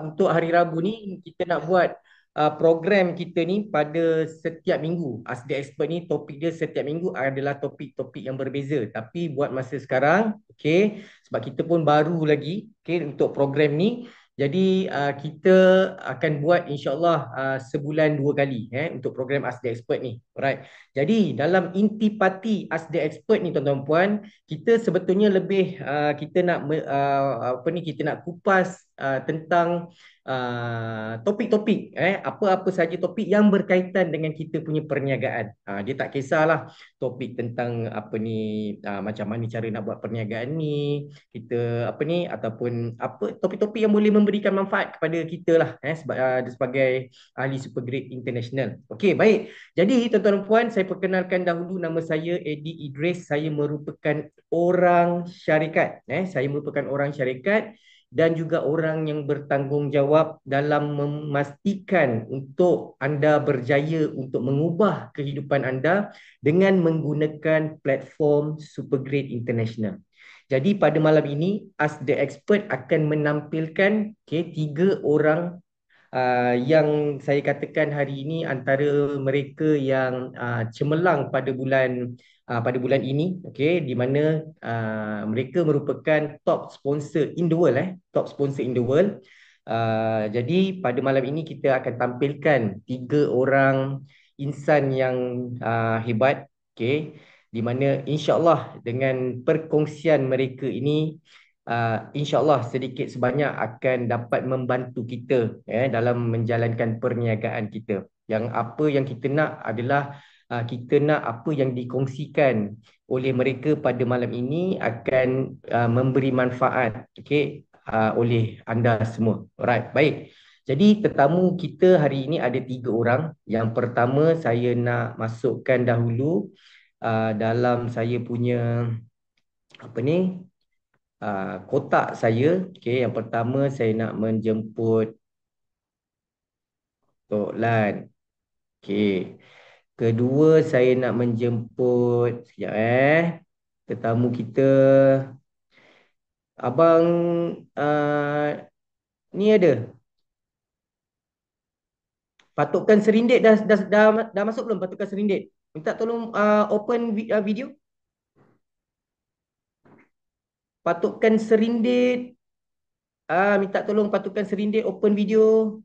untuk hari Rabu ni kita nak buat program kita ni pada setiap minggu. Asli Expert ni topik dia setiap minggu adalah topik-topik yang berbeza. Tapi buat masa sekarang, okay, sebab kita pun baru lagi, okay, untuk program ni. Jadi kita akan buat insyaAllah sebulan 2 kali untuk program Ask the Expert ni. Alright. Jadi dalam intipati Ask the Expert ni tuan-tuan puan, kita sebetulnya lebih kita nak apa ni, kita nak kupas tentang topik-topik apa-apa saja topik yang berkaitan dengan kita punya perniagaan. Dia tak kisahlah topik tentang apa ni, macam mana cara nak buat perniagaan ni, kita apa ni, ataupun apa topik-topik yang boleh memberikan manfaat kepada kita lah sebagai ahli Supergrade International. Okey, baik. Jadi tuan-tuan dan puan, saya perkenalkan dahulu, nama saya Eddie Idris. Saya merupakan orang syarikat. Saya merupakan orang syarikat dan juga orang yang bertanggungjawab dalam memastikan untuk anda berjaya untuk mengubah kehidupan anda dengan menggunakan platform Supergrade International. Jadi pada malam ini, Ask the Expert akan menampilkan 3 orang yang saya katakan hari ini antara mereka yang cemerlang pada bulan ini, okey, di mana mereka merupakan top sponsor in the world, top sponsor in the world. Jadi pada malam ini kita akan tampilkan 3 orang insan yang hebat, okey, di mana insya-Allah dengan perkongsian mereka ini insya-Allah sedikit sebanyak akan dapat membantu kita dalam menjalankan perniagaan kita. Yang apa yang kita nak adalah kita nak apa yang dikongsikan oleh mereka pada malam ini akan memberi manfaat, okey, oleh anda semua. Alright, baik. Jadi tetamu kita hari ini ada 3 orang. Yang pertama saya nak masukkan dahulu dalam saya punya apa ni, kotak saya. Okey, yang pertama saya nak menjemput Tok Lan. Okey. Kedua saya nak menjemput sekejap tetamu kita. Abang ni ada patukan serindit dah masuk belum patukan serindit? Minta tolong open video. Patukan serindit. Minta tolong patukan serindit open video.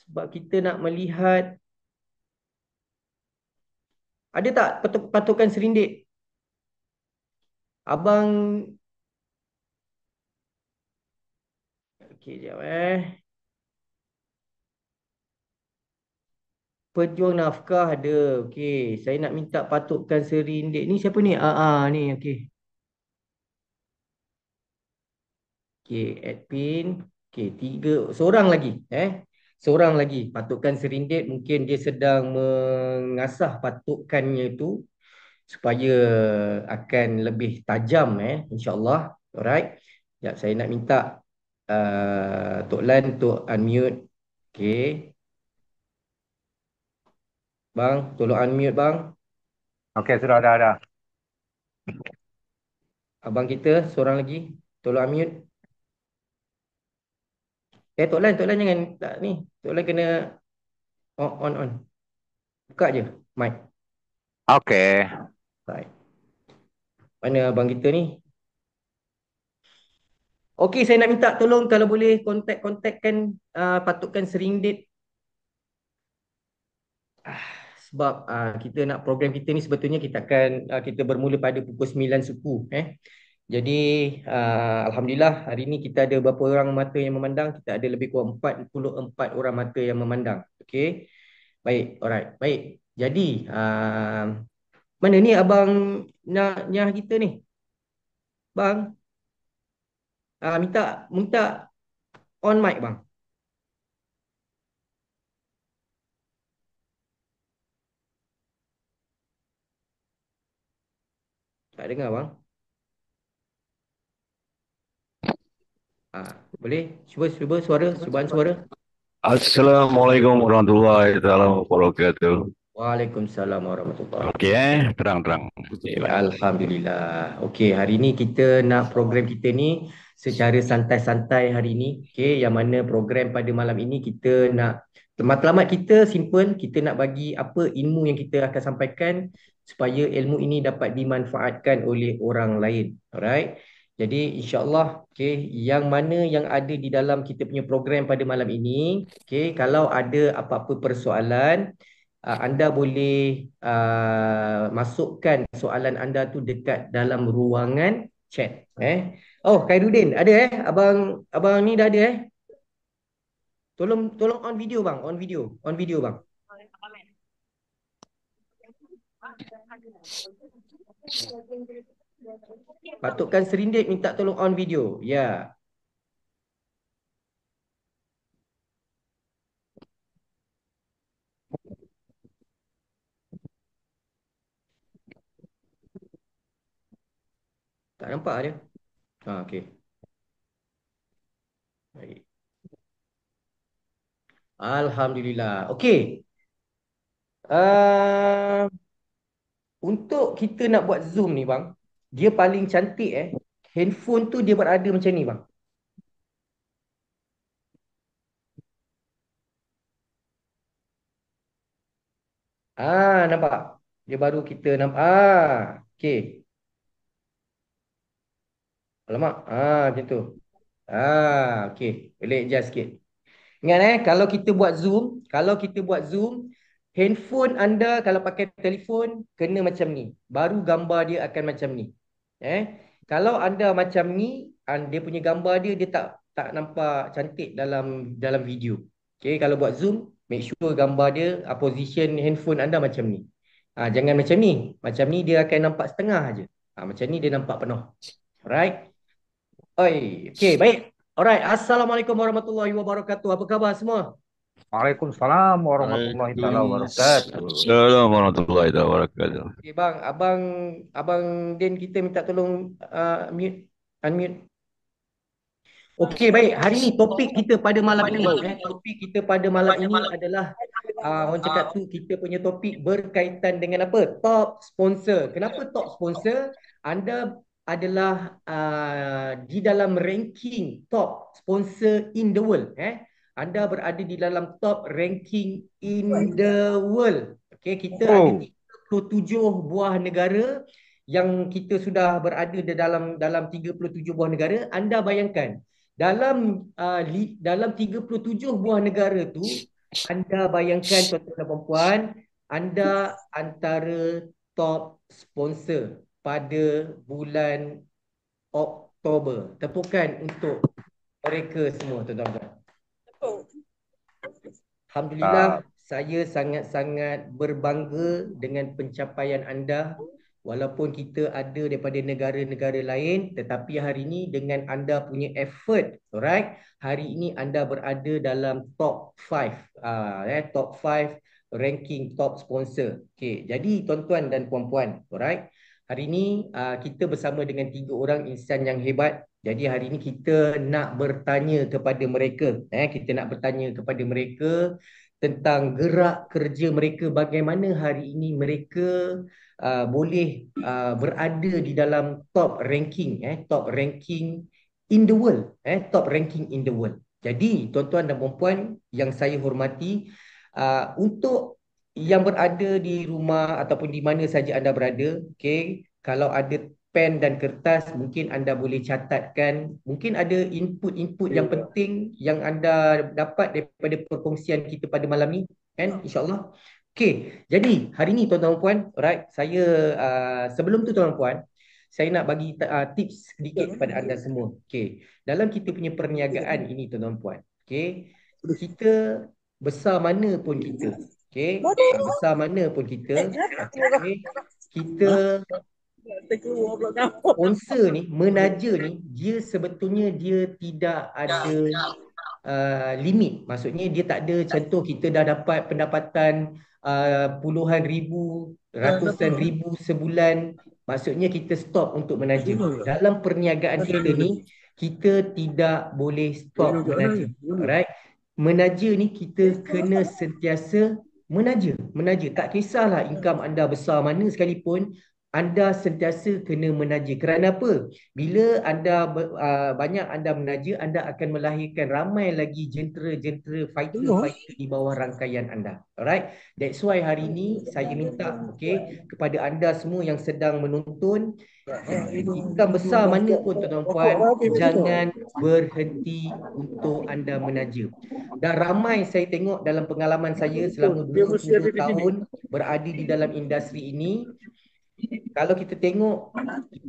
Sebab kita nak melihat. Ada tak patukan serindit? Abang. Okey, sekejap Pejuang nafkah ada. Okey, saya nak minta patukan serindit. Ni siapa ni? Ni okey. Okey, admin. Okey, 3. Seorang lagi. Seorang lagi. Patukan serindit mungkin dia sedang mengasah patukannya itu supaya akan lebih tajam insya-Allah. Alright. Ya, saya nak minta Tok Lan untuk unmute. Okey. Bang, tolong unmute bang. Okey, sudah ada. Abang kita seorang lagi, tolong unmute. Tok Lan jangan tak ni. Tok Lan kena on. Buka je mic. Oke. Right. Mana abang kita ni? Okey, saya nak minta tolong kalau boleh kontakkan patukan serindit. Sebab kita nak program kita ni sebetulnya kita akan kita bermula pada pukul 9 suku Jadi alhamdulillah hari ni kita ada berapa orang mata yang memandang? Kita ada lebih kurang 44 orang mata yang memandang. Okey. Baik, alright. Baik. Jadi mana ni abang Nyah kita ni? Bang. Minta on mic bang. Tak dengar bang. Boleh? Cuba suara, cubaan suara. Assalamualaikum warahmatullahi wabarakatuh. Waalaikumsalam warahmatullahi Okey, terang. wabarakatuh. Alhamdulillah. Okey, hari ni kita nak program kita ni secara santai-santai hari ini. Okay, yang mana program pada malam ini kita nak, matlamat kita simple, kita nak bagi apa ilmu yang kita akan sampaikan supaya ilmu ini dapat dimanfaatkan oleh orang lain. Alright. Jadi insyaAllah, okay, yang mana yang ada di dalam kita punya program pada malam ini, okay, kalau ada apa-apa persoalan, anda boleh masukkan soalan anda tu dekat dalam ruangan chat. Oh, Khairuddin, ada Abang abang ni dah ada Tolong tolong on video bang, on video, on video bang. Patutkan Serindit minta tolong on video. Ya. Tak nampak dia. Okey. Baik. Alhamdulillah. Okey. Uh, untuk kita nak buat Zoom ni bang, dia paling cantik handphone tu dia berada macam ni bang. Nampak. Dia baru kita nampak. Okey. Alamak. Macam tu. Okey. Boleh adjust sikit. Ingat kalau kita buat Zoom, handphone anda kalau pakai telefon kena macam ni. Baru gambar dia akan macam ni. Kalau anda macam ni, dia punya gambar dia tak tak nampak cantik dalam video. Okay, kalau buat Zoom, make sure gambar dia, position handphone anda macam ni. Jangan macam ni. Macam ni dia akan nampak setengah aja. Macam ni dia nampak penuh. Alright. Oi, okay, baik. Alright, Assalamualaikum warahmatullahi wabarakatuh. Apa khabar semua? Waalaikumsalam warahmatullahi taala wabarakatuh. Waalaikumsalam warahmatullahi wabarakatuh. Okay, bang, abang Din kita minta tolong mute, unmute. Okey, baik. Hari ini topik kita pada malam ini, adalah orang cakap tu kita punya topik berkaitan dengan apa? Top sponsor. Kenapa top sponsor? Anda adalah di dalam ranking top sponsor in the world. Anda berada di dalam top ranking in the world. Okey, kita ada 37 buah negara yang kita sudah berada di dalam 37 buah negara. Anda bayangkan dalam 37 buah negara tu, anda bayangkan tuan-tuan dan puan, anda antara top sponsor pada bulan Oktober. Tepukan untuk mereka semua tuan-tuan. Alhamdulillah, saya sangat-sangat berbangga dengan pencapaian anda. Walaupun kita ada daripada negara-negara lain, tetapi hari ini dengan anda punya effort, alright, hari ini anda berada dalam top 5, top 5 ranking top sponsor. Okay, jadi tuan-tuan dan puan-puan, alright, hari ini kita bersama dengan 3 orang insan yang hebat. Jadi hari ini kita nak bertanya kepada mereka, tentang gerak kerja mereka, bagaimana hari ini mereka boleh berada di dalam top ranking in the world, top ranking in the world. Jadi tuan-tuan dan puan-puan yang saya hormati, untuk yang berada di rumah ataupun di mana saja anda berada, okay, kalau ada pen dan kertas, mungkin anda boleh catatkan, mungkin ada input-input yang penting yang anda dapat daripada perkongsian kita pada malam ni, kan, insyaAllah. Okay, jadi hari ni tuan-tuan dan puan, alright, saya sebelum tu tuan-tuan dan puan, saya nak bagi tips sedikit kepada anda semua. Okay, dalam kita punya perniagaan ini tuan-tuan dan puan, okay, kita besar mana pun kita, okay, besar mana pun kita, okay, kita sponsor ni, menaja ni, dia sebetulnya dia tidak ada limit. Maksudnya dia tak ada, contoh kita dah dapat pendapatan puluhan ribu, ratusan ribu sebulan, maksudnya kita stop untuk menaja. Dalam perniagaan kita ni, kita tidak boleh stop menaja. Alright? Menaja ni kita kena sentiasa menaja. Tak kisahlah income anda besar mana sekalipun, anda sentiasa kena menaja. Kerana apa? Bila anda banyak anda menaja, anda akan melahirkan ramai lagi jentera-jentera fighter-fighter di bawah rangkaian anda. Alright? That's why hari ini saya minta kepada anda semua yang sedang menonton, income besar mana pun tuan-tuan puan, jangan berhenti untuk anda menaja. Dan ramai saya tengok dalam pengalaman saya selama 20 tahun berada di dalam industri ini, kalau kita tengok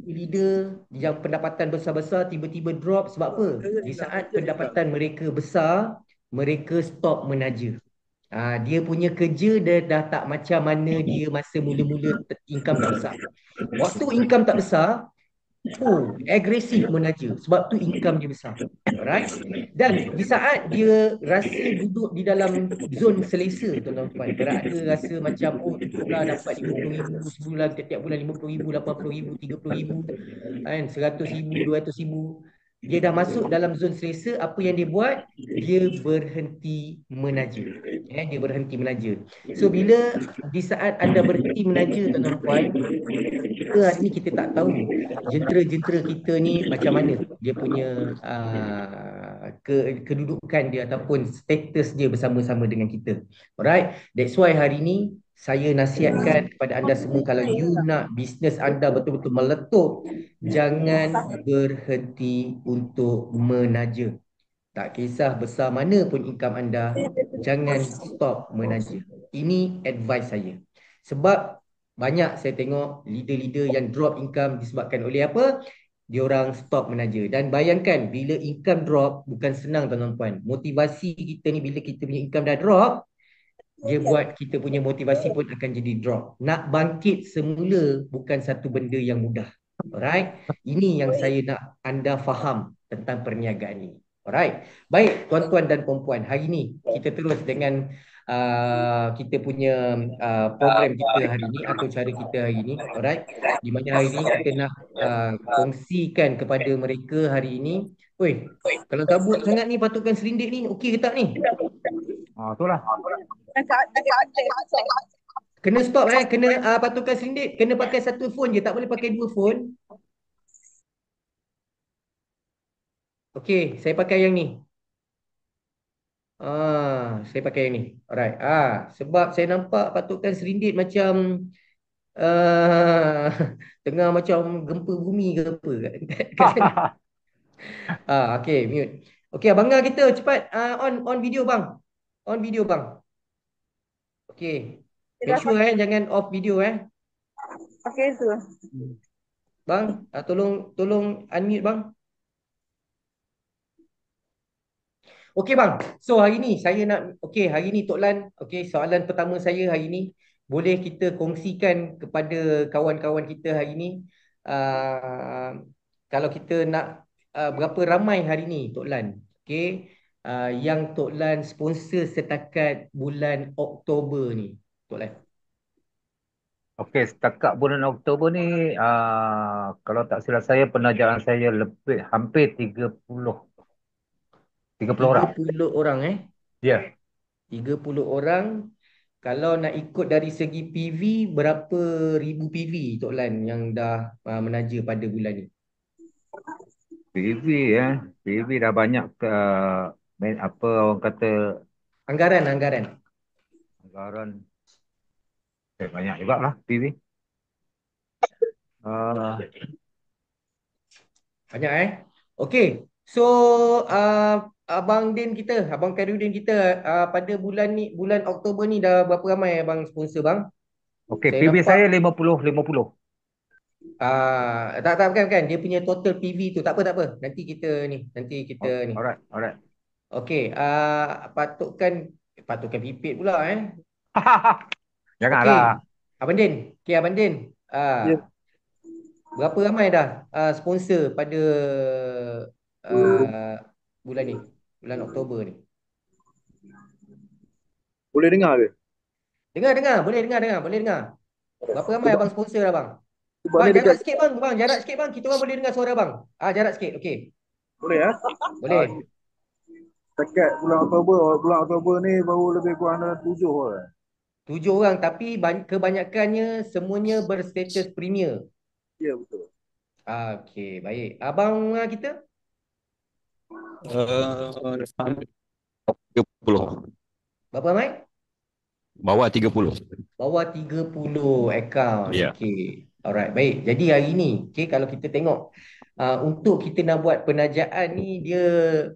leader yang pendapatan besar-besar tiba-tiba drop sebab apa? Di saat pendapatan mereka besar, mereka stop menaja. Dia punya kerja dia dah tak macam mana dia masa mula-mula income tak besar. Waktu income tak besar, agresif menaja sebab tu income dia besar. Alright? Dan di saat dia rasa duduk di dalam zon selesa, tuan-tuan, berada rasa macam cukuplah dapat 50,000 sebulan, setiap bulan 50,000, 80,000, 30,000, kan, 100,000, 200,000. Dia dah masuk dalam zon selesa, apa yang dia buat? Dia berhenti menaja. Dia berhenti menaja. So bila di saat anda berhenti menaja, tuan-tuan puan, kita hari ni kita tak tahu jentera-jentera kita ni macam mana dia punya kedudukan dia ataupun status dia bersama-sama dengan kita. Alright, that's why hari ni saya nasihatkan kepada anda semua, kalau you nak bisnes anda betul-betul meletup, jangan berhenti untuk menaja. Tak kisah besar mana pun income anda, jangan stop menaja. Ini advice saya. Sebab banyak saya tengok leader-leader yang drop income disebabkan oleh apa? Diorang stop menaja. Dan bayangkan bila income drop, bukan senang tuan-tuan puan. Motivasi kita ni bila kita punya income dah drop, dia buat kita punya motivasi pun akan jadi drop. Nak bangkit semula bukan satu benda yang mudah. Alright? Ini yang saya nak anda faham tentang perniagaan ini. Alright. Baik, tuan-tuan dan puan-puan, hari ini kita terus dengan kita punya program kita hari ini atau cara kita hari ini. Alright. Di mana hari ini kita nak kongsikan kepada mereka hari ini. Oi, kalau kabut sangat ni patutkan serindik ni, okey ke tak ni? Itulah. Kena stop kena patutkan serindik, kena pakai satu phone je, tak boleh pakai dua phone. Okey, saya pakai yang ni. Saya pakai yang ni. Alright. Sebab saya nampak patutkan serindit macam uh, tengah macam gempa bumi ke apa kat sana. Okey, mute. Okey, abangga kita cepat on video bang. On video bang. Okey. Make sure jangan off video Okey tu. Bang, tolong unmute bang. Okey bang. So hari ni saya nak hari ni Tok Lan, soalan pertama saya hari ni, boleh kita kongsikan kepada kawan-kawan kita hari ni, kalau kita nak berapa ramai hari ni Tok Lan, yang Tok Lan sponsor setakat bulan Oktober ni, Tok Lan. Okey, setakat bulan Oktober ni, kalau tak silap saya, penajaran saya lebih hampir 30 orang. 30 orang Ya. 30 orang. Kalau nak ikut dari segi PV, berapa ribu PV Tok Lan yang dah menaja pada bulan ni? PV PV dah banyak apa orang kata, Anggaran. banyak juga lah PV. Banyak Okey. So Abang Din kita, Abang Khairuddin kita, pada bulan ni, bulan Oktober ni dah berapa ramai abang sponsor bang? Okey, Saya PV nampak saya 50. tak bukan. Dia punya total PV tu tak apa. Nanti kita ni. Alright. Okey, patutkan pipit pula Okey. Janganlah. Abang Din. Berapa ramai dah sponsor pada bulan ni, bulan Oktober ni? Boleh dengar ke? Dengar, boleh dengar. Berapa ramai abang sponsor dah bang? Sebab Bang, ni dekat, jarak sikit bang. Kita orang boleh dengar suara bang. Jarak sikit, okey. boleh Boleh. Dekat bulan Oktober ni baru lebih kurang dalam 7 orang. 7 orang tapi kebanyakannya semuanya berstatus premier. Ya, betul. Okey, baik. Abang kita 30. berapa Mai? Bawah 30. Bawah 30 akaun. Ya. Okey. Alright, baik. Jadi hari ni, okey, kalau kita tengok untuk kita nak buat penajaan ni dia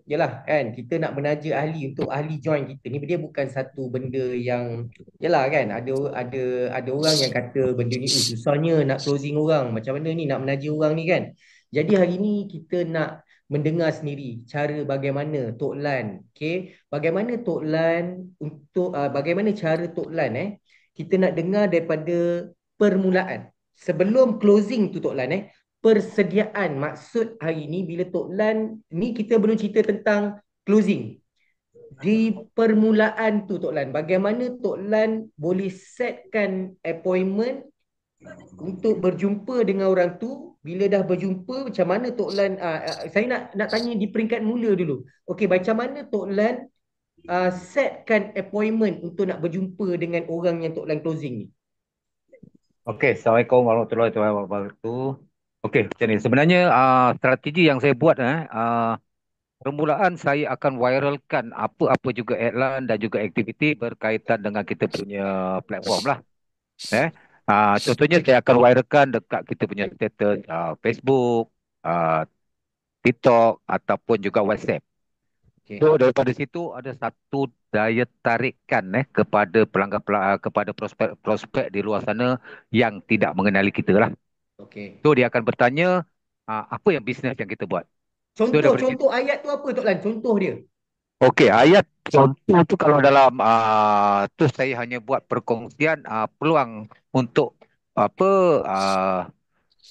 yalah kan kita nak menaja ahli untuk ahli join kita ni dia bukan satu benda yang yalah kan ada orang yang kata benda ni susahnya nak closing orang macam mana ni nak menaja orang ni kan. Jadi hari ni kita nak mendengar sendiri cara bagaimana Tok Lan, okey, bagaimana Tok Lan untuk bagaimana cara Tok Lan kita nak dengar daripada permulaan sebelum closing tu Tok Lan persediaan maksud hari ni bila Tok Lan ni kita belum cerita tentang closing di permulaan tu Tok Lan bagaimana Tok Lan boleh setkan appointment untuk berjumpa dengan orang tu bila dah berjumpa macam mana Tok Lan saya nak tanya di peringkat mula dulu. Okey, macam mana Tok Lan setkan appointment untuk nak berjumpa dengan orang yang Tok Lan closing ni? Okey, Assalamualaikum warahmatullahi wabarakatuh. Okey, macam ni. Sebenarnya strategi yang saya buat permulaan saya akan viralkan apa-apa juga iklan dan juga aktiviti berkaitan dengan kita punya platform lah. Contohnya saya akan viralkan dekat kita punya status Facebook, TikTok ataupun juga WhatsApp. Okay. So daripada situ ada satu daya tarikan kepada kepada prospek di luar sana yang tidak mengenali kita lah. Okay. So dia akan bertanya apa yang bisnes yang kita buat. Contoh ayat tu apa Tok Lan? Contoh dia. Okey, ayat contoh tu kalau dalam tu saya hanya buat perkongsian peluang untuk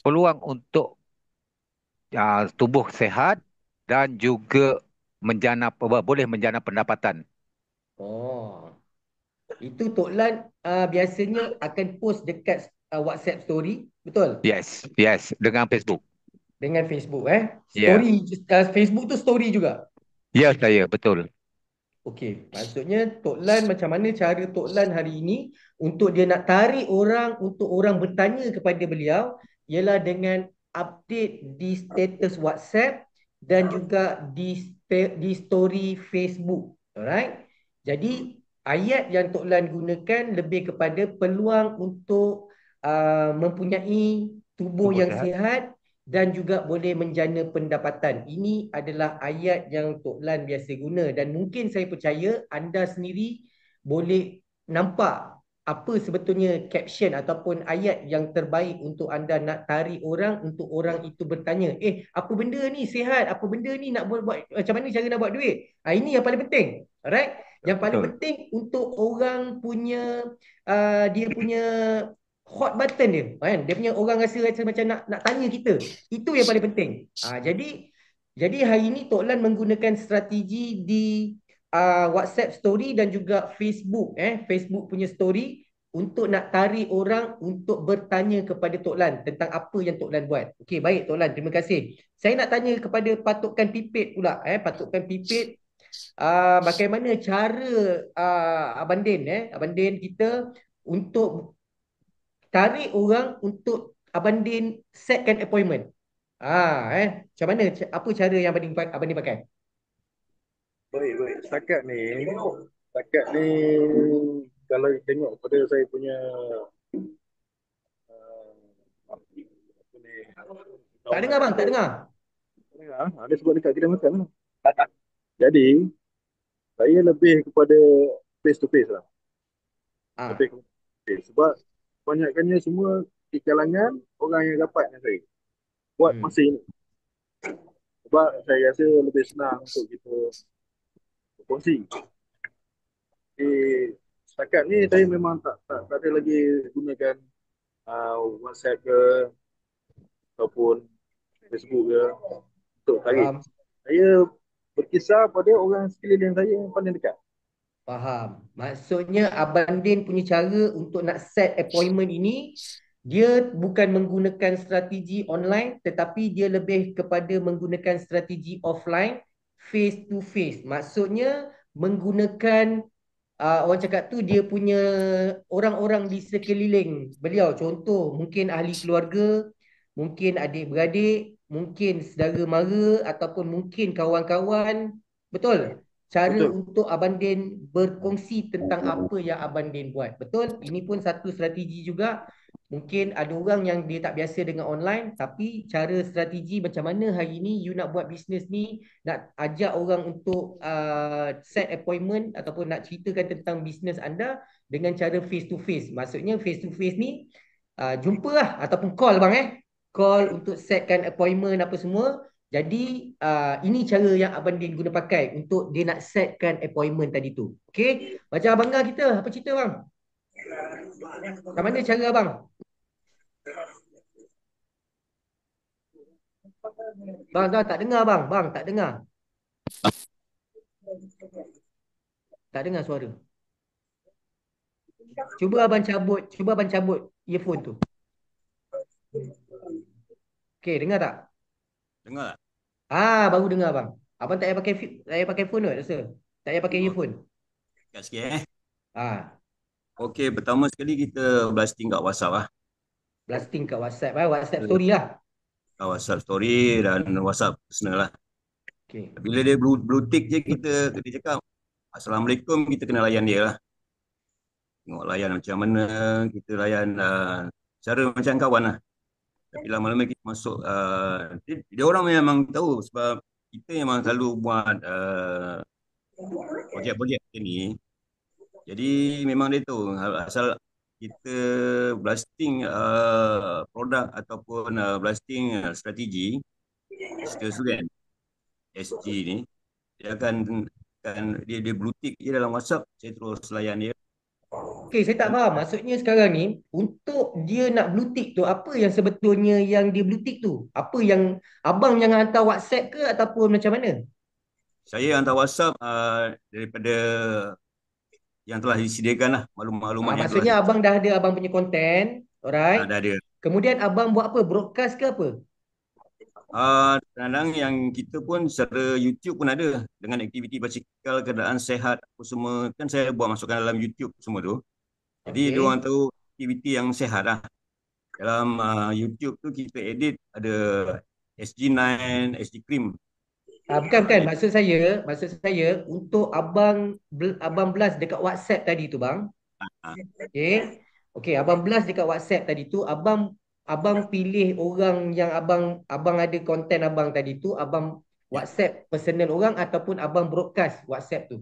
peluang untuk tubuh sehat dan juga boleh menjana pendapatan. Oh. Itu Tok Lan biasanya akan post dekat WhatsApp story, betul? Yes, dengan Facebook. Dengan Facebook Ya. Story Facebook tu story juga. Ya, saya betul. Okey, maksudnya Tok Lan macam mana cara Tok Lan hari ini untuk dia nak tarik orang untuk orang bertanya kepada beliau ialah dengan update di status WhatsApp dan juga di story Facebook. Alright. Jadi ayat yang Tok Lan gunakan lebih kepada peluang untuk mempunyai tubuh yang sihat dan juga boleh menjana pendapatan. Ini adalah ayat yang Tok Lan biasa guna dan mungkin saya percaya anda sendiri boleh nampak apa sebetulnya caption ataupun ayat yang terbaik untuk anda nak tarik orang untuk orang itu bertanya, apa benda ni sihat, apa benda ni nak buat macam mana cara nak buat duit. Ini yang paling penting. Alright? Yang paling penting untuk orang punya dia punya hot button dia kan, dia punya orang rasa macam nak tanya kita, itu yang paling penting. Jadi hari ini Tok Lan menggunakan strategi di WhatsApp story dan juga Facebook Facebook punya story untuk nak tarik orang untuk bertanya kepada Tok Lan tentang apa yang Tok Lan buat. Okey, baik Tok Lan, terima kasih. Saya nak tanya kepada Patukan Pipit pula Patukan Pipit, bagaimana cara Abang Din Abang Din kita untuk tarik orang untuk Abang Din setkan appointment. Macam mana? Apa cara yang Abang Din pakai? Baik. Setakat ni kalau tengok pada saya punya apa ni, Tak dengar bang, tak dengar. Ada sebut dekat kedai makan lah. Jadi saya lebih kepada face to face lah. Lebih kepada face. Sebab banyakkannya semua di kalangan orang yang rapat dengan saya buat masa ini. Sebab saya rasa lebih senang untuk kita berkongsi. Setakat ni saya memang tak ada lagi gunakan WhatsApp ke ataupun Facebook ke untuk tarik. Saya berkisar pada orang sekeliling saya yang paling dekat. Faham. Maksudnya Abang Din punya cara untuk nak set appointment ini, dia bukan menggunakan strategi online tetapi dia lebih kepada menggunakan strategi offline, face to face. Maksudnya menggunakan orang cakap tu dia punya orang-orang di sekeliling beliau. Contoh mungkin ahli keluarga, mungkin adik-beradik, mungkin saudara mara ataupun mungkin kawan-kawan. Betul? Cara Betul. untuk Abang Din berkongsi tentang apa yang Abang Din buat. Betul? Ini pun satu strategi juga. Mungkin ada orang yang dia tak biasa dengan online, tapi cara strategi macam mana hari ni you nak buat bisnes ni, nak ajak orang untuk set appointment ataupun nak ceritakan tentang bisnes anda dengan cara face to face. Maksudnya face to face ni jumpa lah ataupun call bang call untuk setkan appointment apa semua. Jadi ini cara yang Abang Din guna pakai untuk dia nak setkan appointment tadi tu. Okay, macam abang Ngah kita apa cerita bang? Macam mana cara abang? Bang tak dengar bang, tak dengar. Tak dengar suara. Cuba abang cabut earphone tu. Okey, dengar tak? Dengar tak? Baru dengar bang. Abang tak payah pakai phone ke rasa? Tak payah pakai earphone. Dekat sikit Ah, Okey, pertama sekali kita blasting kat WhatsApp lah. blasting kat WhatsApp WhatsApp story lah. Kat WhatsApp story dan WhatsApp personal lah. Okey. Bila dia blue tick je kita cakap Assalamualaikum, kita kena layan dia lah. Tengok layan macam mana, kita layan cara macam kawan lah. Tapi lama-lama kita masuk, dia orang memang tahu sebab kita memang selalu buat projek-projek macam ni. Jadi memang dia tahu asal kita blasting produk ataupun blasting strategi digital student SG ni, dia dia blue tick je dalam WhatsApp, saya terus layan dia. Okey, saya tak faham. Maksudnya sekarang ni untuk dia nak blue tick tu apa yang sebetulnya yang dia blue tick tu? Apa yang abang yang hantar WhatsApp ke ataupun macam mana? Saya hantar WhatsApp daripada yang telah disediakan lah, maklumat-maklumat yang telah Maksudnya abang dah ada abang punya konten, alright. dah ada. Kemudian abang buat apa? Broadcast ke apa? Kadang-kadang yang kita pun secara YouTube pun ada dengan aktiviti basikal, keadaan sehat apa semua, kan saya buat masukkan dalam YouTube semua tu. Jadi dia orang Okey. tahu aktiviti yang sehat lah. Dalam YouTube tu kita edit ada SG9, SG Cream. Bukan. Maksud saya untuk abang blast dekat WhatsApp tadi tu bang. Ah, Okey. Okey, abang blast dekat WhatsApp tadi tu, abang pilih orang yang abang ada konten abang tadi tu, abang ya. WhatsApp personal orang ataupun abang broadcast WhatsApp tu.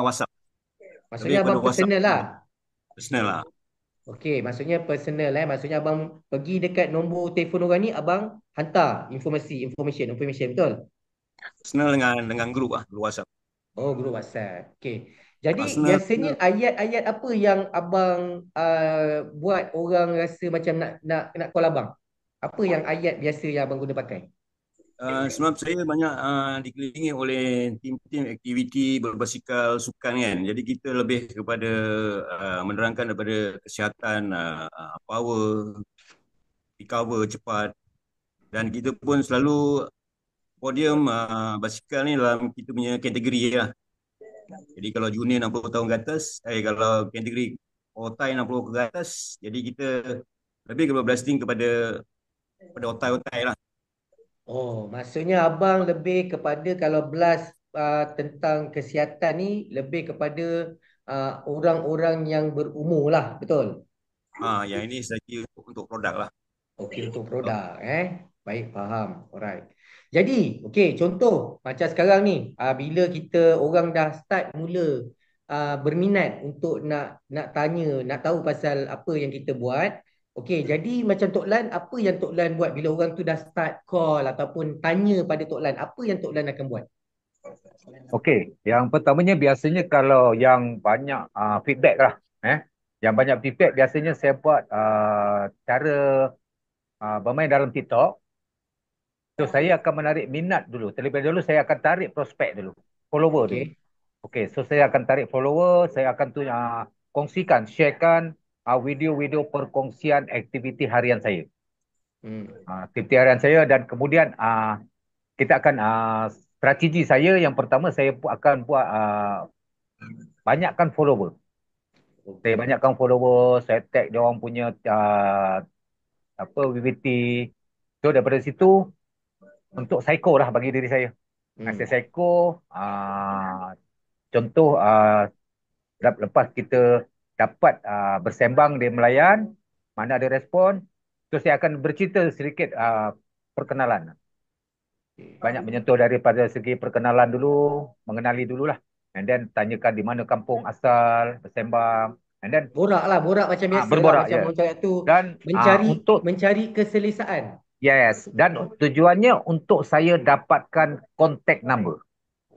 WhatsApp. Lebih Maksudnya pada abang WhatsApp personal lah. personal lah. Okey, maksudnya personal maksudnya abang pergi dekat nombor telefon orang ni, abang hantar information, betul? Personal dengan grup lah, grup WhatsApp. Oh, grup WhatsApp. Okey. Jadi Personal biasanya ayat-ayat apa yang abang buat orang rasa macam nak call abang? Apa yang ayat biasa yang abang guna pakai? sebab saya banyak dikelilingi oleh tim-tim aktiviti berbasikal sukan kan. Jadi kita lebih kepada menerangkan daripada kesihatan, power, recover cepat, dan kita pun selalu podium basikal ni dalam kita punya kategori lah. Jadi kalau junior 60 tahun ke atas, kalau kategori otai 60 ke atas, jadi kita lebih kepada blasting kepada otai-otai lah. Oh, maksudnya abang lebih kepada kalau blast tentang kesihatan ni lebih kepada orang-orang yang berumur lah, betul? Yang ini strategi untuk produk lah. Okey, untuk produk Baik, faham. Alright. Jadi, okey, contoh macam sekarang ni, bila kita orang dah start mula berminat untuk nak tanya, nak tahu pasal apa yang kita buat. Okey, jadi macam Tok Lan, apa yang Tok Lan buat bila orang tu dah start call ataupun tanya pada Tok Lan, apa yang Tok Lan akan buat? Okey, yang pertamanya biasanya kalau yang banyak feedback lah. Yang banyak feedback biasanya saya buat cara bermain dalam TikTok. So saya akan menarik minat dulu. Terlebih dahulu saya akan tarik prospek dulu. Follower dulu. Okey. Okey, so saya akan tarik follower. Saya akan kongsikan, sharekan video-video perkongsian aktiviti harian saya. Aktiviti harian saya dan kemudian kita akan strategi saya yang pertama saya akan buat banyakkan follower. Saya Okey. banyakkan follower, saya tag dia orang punya apa VVT. So daripada situ untuk psycho lah bagi diri saya. Saya Hmm. psycho, contoh lepas kita dapat bersembang di Melayan, mana ada respon, so saya akan bercerita sedikit perkenalan. Banyak menyentuh daripada segi perkenalan dulu, mengenali dululah. And then tanyakan di mana kampung asal, bersembang. And then Borak lah, borak macam biasa lah. berborak Macam je. orang cakap tu, Dan mencari untuk mencari keselesaan. yes, dan tujuannya untuk saya dapatkan contact number.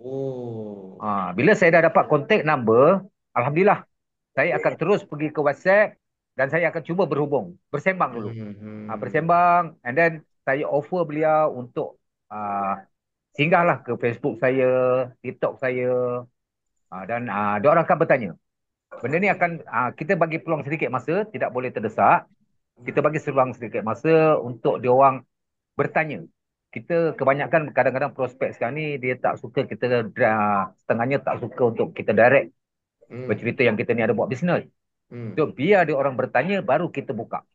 Oh. Bila saya dah dapat contact number, alhamdulillah, saya akan terus pergi ke WhatsApp dan saya akan cuba berhubung, bersembang dulu. Hmm. Bersembang, and then saya offer beliau untuk singgahlah ke Facebook saya, TikTok saya, dan dia orang akan bertanya. Benda ni akan kita bagi peluang sedikit masa, tidak boleh terdesak. Kita bagi seruang sedikit masa untuk dia orang bertanya. Kita kebanyakan kadang-kadang prospek sekarang ni dia tak suka kita, setengahnya tak suka untuk kita direct Hmm. bercerita yang kita ni ada buat bisnes. Hmm. So biar dia orang bertanya baru kita buka.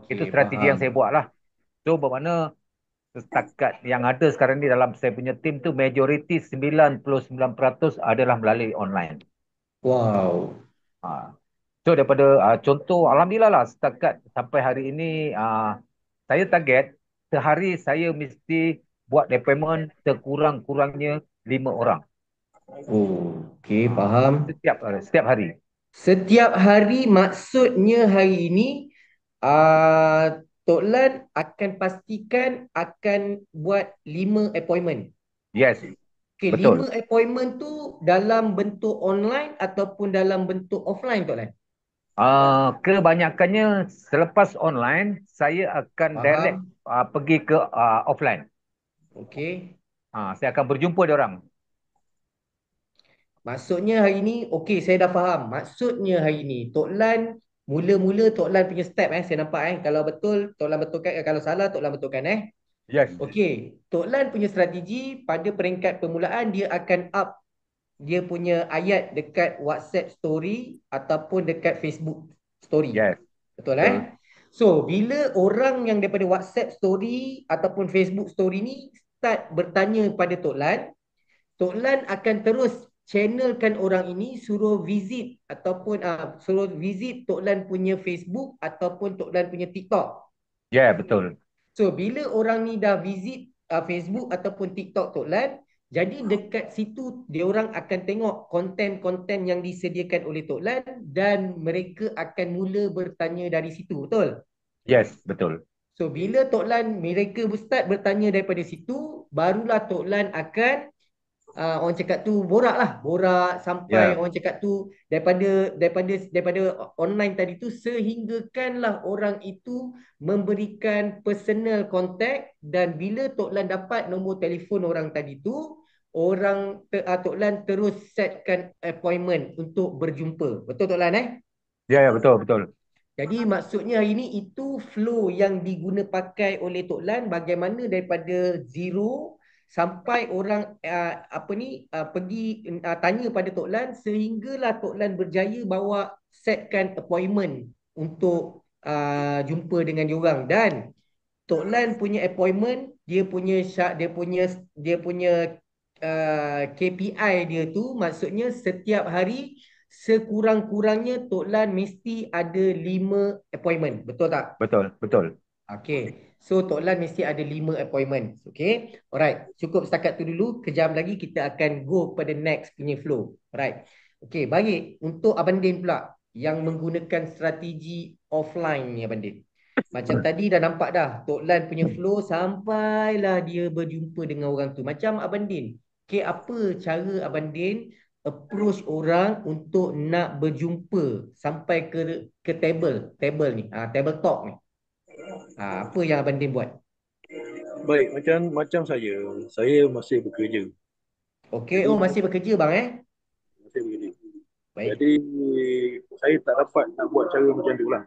Itu Okey, strategi yang faham. saya buat lah. So bermakna setakat yang ada sekarang ni dalam saya punya tim tu majoriti 99% adalah melalui online. Wow. Ha. So daripada contoh alhamdulillah lah setakat sampai hari ini saya target sehari saya mesti buat appointment sekurang-kurangnya 5 orang. Oh, okey, Ha. faham. Setiap hari. Setiap hari maksudnya hari ini Tok Lan akan pastikan akan buat 5 appointment. Yes, Okey, 5 betul. appointment tu dalam bentuk online ataupun dalam bentuk offline, Tok Lan? Kebanyakannya selepas online saya akan direct Faham? pergi ke offline. Okey. Saya akan berjumpa dia orang. Maksudnya hari ni, okey, saya dah faham. Maksudnya hari ni, Tok Lan, mula-mula Tok Lan punya step, saya nampak, kalau betul, Tok Lan betulkan, kalau salah, Tok Lan betulkan, Yes. Okey, Tok Lan punya strategi pada peringkat permulaan, dia akan up dia punya ayat dekat WhatsApp story ataupun dekat Facebook story. Yes. Betul, Betul. So, bila orang yang daripada WhatsApp story ataupun Facebook story ni start bertanya pada Tok Lan akan terus channelkan orang ini suruh visit ataupun suruh visit Tok Lan punya Facebook ataupun Tok Lan punya TikTok. Ya, betul. So, bila orang ni dah visit Facebook ataupun TikTok Tok Lan, jadi dekat situ dia orang akan tengok konten-konten yang disediakan oleh Tok Lan dan mereka akan mula bertanya dari situ, betul? Yes, betul. So, bila Tok Lan mereka start bertanya daripada situ, barulah Tok Lan akan orang cakap tu borak sampai Ya. orang cakap tu daripada online tadi tu sehinggakanlah orang itu memberikan personal contact dan bila Tok Lan dapat nombor telefon orang tadi tu Tok Lan terus setkan appointment untuk berjumpa. Betul Tok Lan Ya, ya, betul, betul. Jadi maksudnya hari ini itu flow yang diguna pakai oleh Tok Lan bagaimana daripada zero sampai orang pergi tanya pada Tok Lan sehinggalah Tok Lan berjaya bawa setkan appointment untuk jumpa dengan diorang dan Tok Lan punya appointment dia punya KPI dia tu maksudnya setiap hari sekurang-kurangnya Tok Lan mesti ada 5 appointment. Betul tak? Betul, betul. Okay. So Tok Lan mesti ada 5 appointment. Okay. Alright. Cukup setakat tu dulu. Kejap lagi kita akan go pada next punya flow. Alright. Okay. Baik. Untuk Abang Din pula yang menggunakan strategi offline ni Abang Din. Macam tadi dah nampak dah. Tok Lan punya flow sampailah dia berjumpa dengan orang tu. Macam Abang Din. Okay. Apa cara Abang Din approach orang untuk nak berjumpa sampai ke table ni, table talk ni. Apa yang Abang Din buat? Baik, macam saya masih bekerja. Okey, Jadi masih bekerja bang masih bekerja. Baik. Jadi saya tak dapat nak buat cara macam tu lah.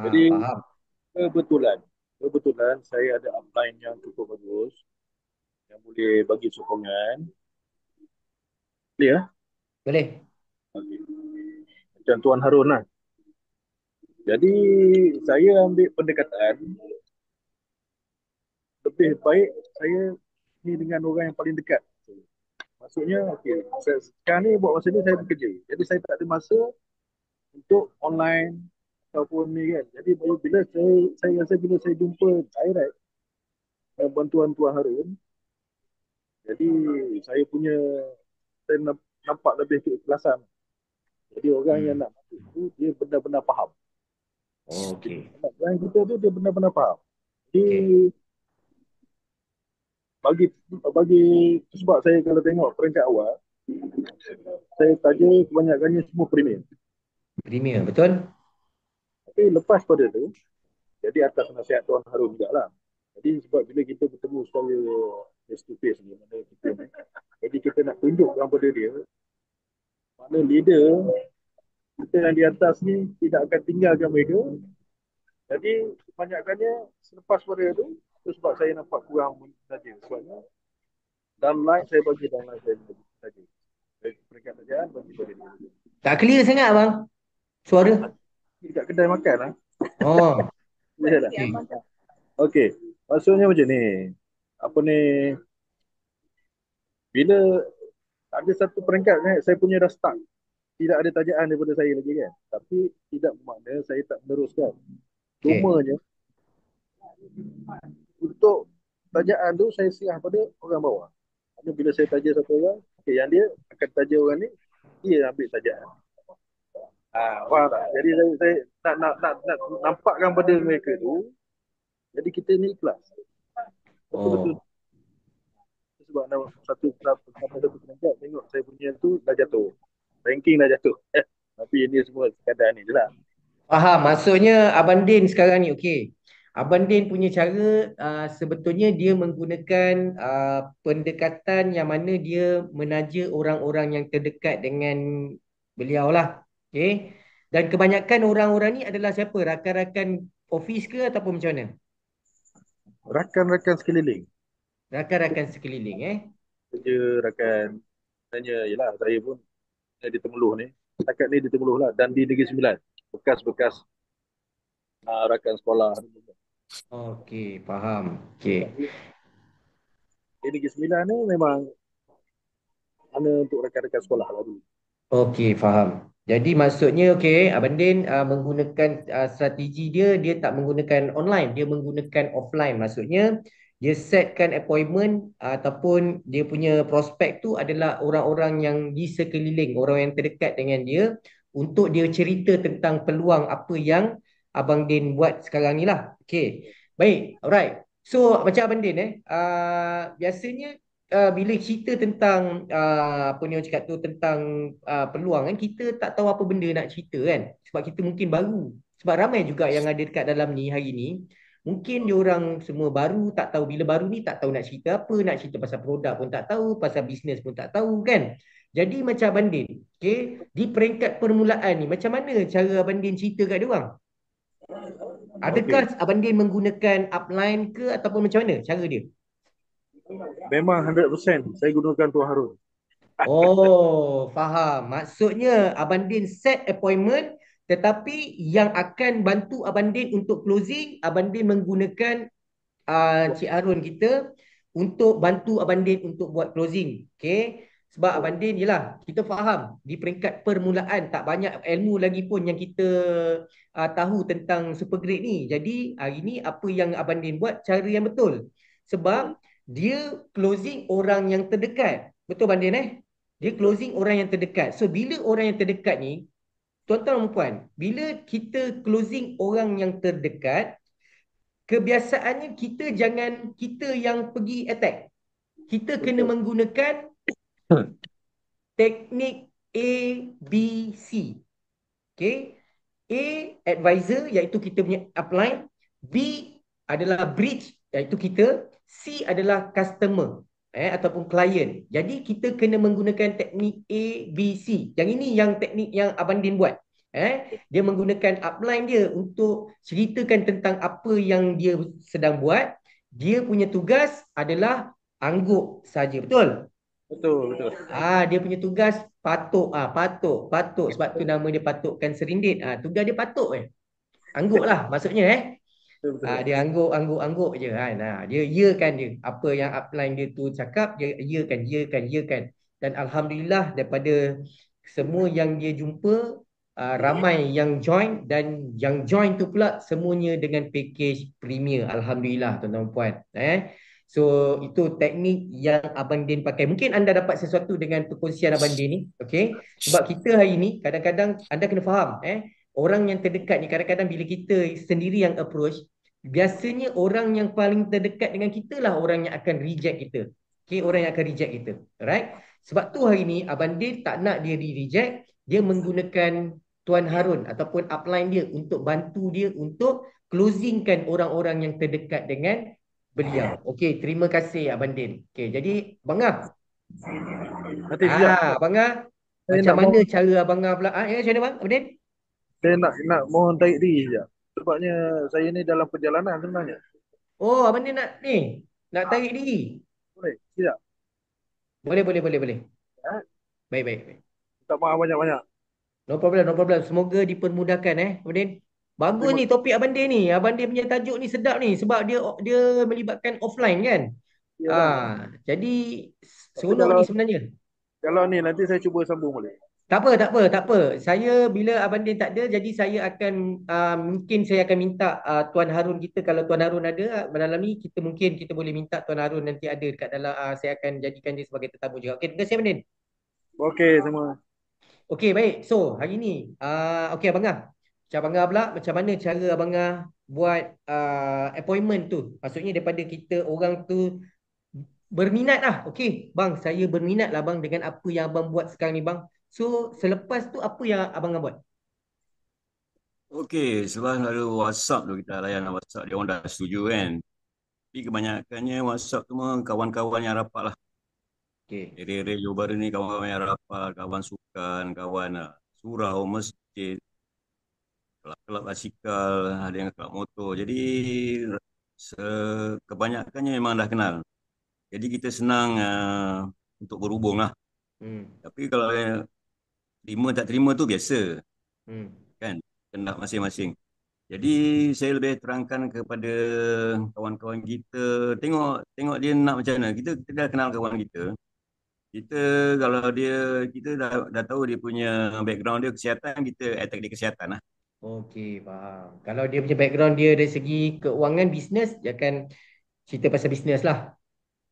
Jadi Faham. kebetulan saya ada upline yang cukup bagus yang boleh bagi sokongan. Boleh ya? Boleh. macam Tuan Harun lah. Jadi saya ambil pendekatan lebih baik saya ni dengan orang yang paling dekat. Maksudnya, okey, sekarang ni buat masa ni saya bekerja. Jadi saya tak ada masa untuk online ataupun ni kan. Jadi bila saya rasa bila saya jumpa direct dengan bantuan Tuan Harun, jadi saya nampak lebih keikhlasan. Jadi orang yang nak masuk tu dia benar-benar faham. Okey. Orang kita tu dia benar-benar faham. Jadi Okey. bagi sebab saya kalau tengok peringkat awal, saya taja kebanyakannya semua premier. Premier, betul? Tapi lepas pada tu, jadi atas nasihat Tuan Harun jugalah. Jadi sebab bila kita bertemu secara face to face ni, mana kita ni, jadi kita nak tunjukkan pada dia, mana leader kita yang di atas ni tidak akan tinggalkan mereka. Jadi kebanyakannya selepas pada tu sebab saya nampak kurang saja. Sebabnya downline saya bagi downline saya saja. Peringkat tajaan bagi pada dia. Tak clear sangat abang. Suara. Dekat kedai makan lah. Oh. Ya dah. Okey. Okey. Maksudnya macam ni. Apa ni? Bila ada satu peringkat saya punya dah start. Tidak ada tajaan daripada saya lagi kan. Tapi tidak bermakna saya tak meneruskan. Okey. Cumanya untuk tajaan tu saya serah pada orang bawah. Jadi bila saya taja satu orang, okay, yang dia akan taja orang ni, dia ambil tajaan. Faham tak? Jadi saya nak nampakkan pada mereka tu, jadi kita ni ikhlas. Betul-betul. Oh. Sebab satu peringkat tengok saya punya tu dah jatuh. Ranking dah jatuh. Tapi ini semua sekadar ni je lah. Faham. Maksudnya Abang Din sekarang ni okey. Abang Din punya cara sebetulnya dia menggunakan pendekatan yang mana dia menaja orang-orang yang terdekat dengan beliau lah. Okey. Dan kebanyakan orang-orang ni adalah siapa? Rakan-rakan office ke ataupun macam mana? Rakan-rakan sekeliling. Rakan-rakan sekeliling Kerja rakan. Tanya, yelah saya pun di Temeloh ni. Setakat ni di Temeloh lah. Dan di Negeri Sembilan. Bekas-bekas rakan sekolah. Okey, faham. Okey. Di Negeri Sembilan ni memang mana untuk rakan-rakan sekolah lah dulu. Okey, faham. Jadi maksudnya okey, Abang Din menggunakan strategi dia tak menggunakan online, dia menggunakan offline. Maksudnya dia setkan appointment ataupun dia punya prospek tu adalah orang-orang yang di sekeliling, orang yang terdekat dengan dia untuk dia cerita tentang peluang apa yang Abang Din buat sekarang ni lah. Okey. Baik, alright. So macam Abang Din biasanya bila cerita tentang apa ni orang cakap tu tentang peluang kan kita tak tahu apa benda nak cerita kan sebab kita mungkin baru sebab ramai juga yang ada dekat dalam ni hari ni mungkin dia orang semua baru tak tahu bila baru ni tak tahu nak cerita apa nak cerita pasal produk pun tak tahu pasal bisnes pun tak tahu kan jadi macam Abang Din okay, di peringkat permulaan ni macam mana cara Abang Din cerita kat dia orang adakah Abang Din menggunakan upline ke ataupun macam mana cara dia Memang 100% saya gunakan Tuan Harun. Oh, faham. Maksudnya Abang Din set appointment tetapi yang akan bantu Abang Din untuk closing, Abang Din menggunakan Cik Harun kita untuk bantu Abang Din untuk buat closing. Okay? Sebab Abang Din yelah, kita faham di peringkat permulaan tak banyak ilmu lagi pun yang kita tahu tentang super grade ni. Jadi hari ni apa yang Abang Din buat cara yang betul. Sebab dia closing orang yang terdekat. Betul Abang Din Dia closing orang yang terdekat. So bila orang yang terdekat ni, tuan-tuan dan puan, bila kita closing orang yang terdekat, kebiasaannya kita yang pergi attack. Kita kena menggunakan teknik A, B, C. Okay. A, advisor, iaitu kita punya upline. B adalah bridge, iaitu kita. C adalah customer ataupun client. Jadi kita kena menggunakan teknik A, B, C. Yang ini yang teknik yang Abang Din buat. Dia menggunakan upline dia untuk ceritakan tentang apa yang dia sedang buat. Dia punya tugas adalah angguk saja. Betul? Betul, betul. Dia punya tugas patuk, patuk sebab tu nama dia patukkan serindit. Tugas dia patuk angguk lah maksudnya Betul, betul. dia angguk je kan. Dia yakan je apa yang upline dia tu cakap, dia yakan. Dan alhamdulillah daripada semua yang dia jumpa, ramai yang join, dan yang join tu pula semuanya dengan package premier, alhamdulillah tuan-tuan puan. So itu teknik yang Abang Din pakai. Mungkin anda dapat sesuatu dengan perkongsian Abang Din ni, okey? Sebab kita hari ni kadang-kadang anda kena faham orang yang terdekat ni kadang-kadang bila kita sendiri yang approach, biasanya orang yang paling terdekat dengan kita lah orang yang akan reject kita. Okay, orang yang akan reject kita. Alright? Sebab tu hari ni Abang Din tak nak dia di-reject, dia menggunakan Tuan Harun ataupun upline dia untuk bantu dia untuk closingkan orang-orang yang terdekat dengan beliau. Okey, terima kasih Abang Din. Okey, jadi Abang Ah. Nanti sekejap. Abang Ah, Saya macam nak mana mohon, cara Abang Ah pula? Macam mana bang? Abang Din? saya nak mohon tarik diri sekejap. Sebabnya saya ni dalam perjalanan sebenarnya. Oh, Abang Din nak ni, nak tarik diri. Boleh? Sekejap. Boleh. Eh? Baik. Tak maaf banyak-banyak. No problem, no problem. Semoga dipermudahkan Abang Din. Bagus Terima ni topik Abang Din ni. Abang Din punya tajuk ni sedap ni sebab dia melibatkan offline kan. kasih bang. Jadi Tapi seronok ni sebenarnya. kalau ni nanti saya cuba sambung boleh? Tak apa. Saya bila Abang Din tak ada, jadi saya akan mungkin saya akan minta Tuan Harun kita, kalau Tuan Harun ada dalam ni, kita boleh minta Tuan Harun nanti ada dekat dalam, saya akan jadikan dia sebagai tetamu juga. Okey, terima kasih Abang Din. Okey semua. Okey, baik. So, hari ni okey Abang Ah. Macam Abang Ah pula, macam mana cara Abang Ah buat appointment tu? Maksudnya daripada kita orang tu berminat lah. Okey, bang, saya berminat lah bang dengan apa yang abang buat sekarang ni bang. So, selepas tu apa yang abang buat? Okey, sebab selalu WhatsApp tu kita layan WhatsApp, dia orang dah setuju kan. Tapi kebanyakannya WhatsApp tu memang kawan-kawan yang rapat lah. Okey. Area-area Johor Bahru ni kawan yang rapat, kawan sukan, kawan surau, masjid, kelab-kelab basikal, ada yang kelab motor. Jadi kebanyakannya memang dah kenal. Jadi kita senang untuk berhubung lah. Hmm. Tapi kalau terima tak terima tu biasa Hmm. kan, kehendak masing-masing. Jadi saya lebih terangkan kepada kawan-kawan kita, tengok dia nak macam mana. Kita dah kenal kawan kita. Kita kalau kita dah tahu dia punya background dia kesihatan, kita attack dia kesihatan lah. Okey, faham. Kalau dia punya background dia dari segi keuangan bisnes, dia akan cerita pasal bisnes lah.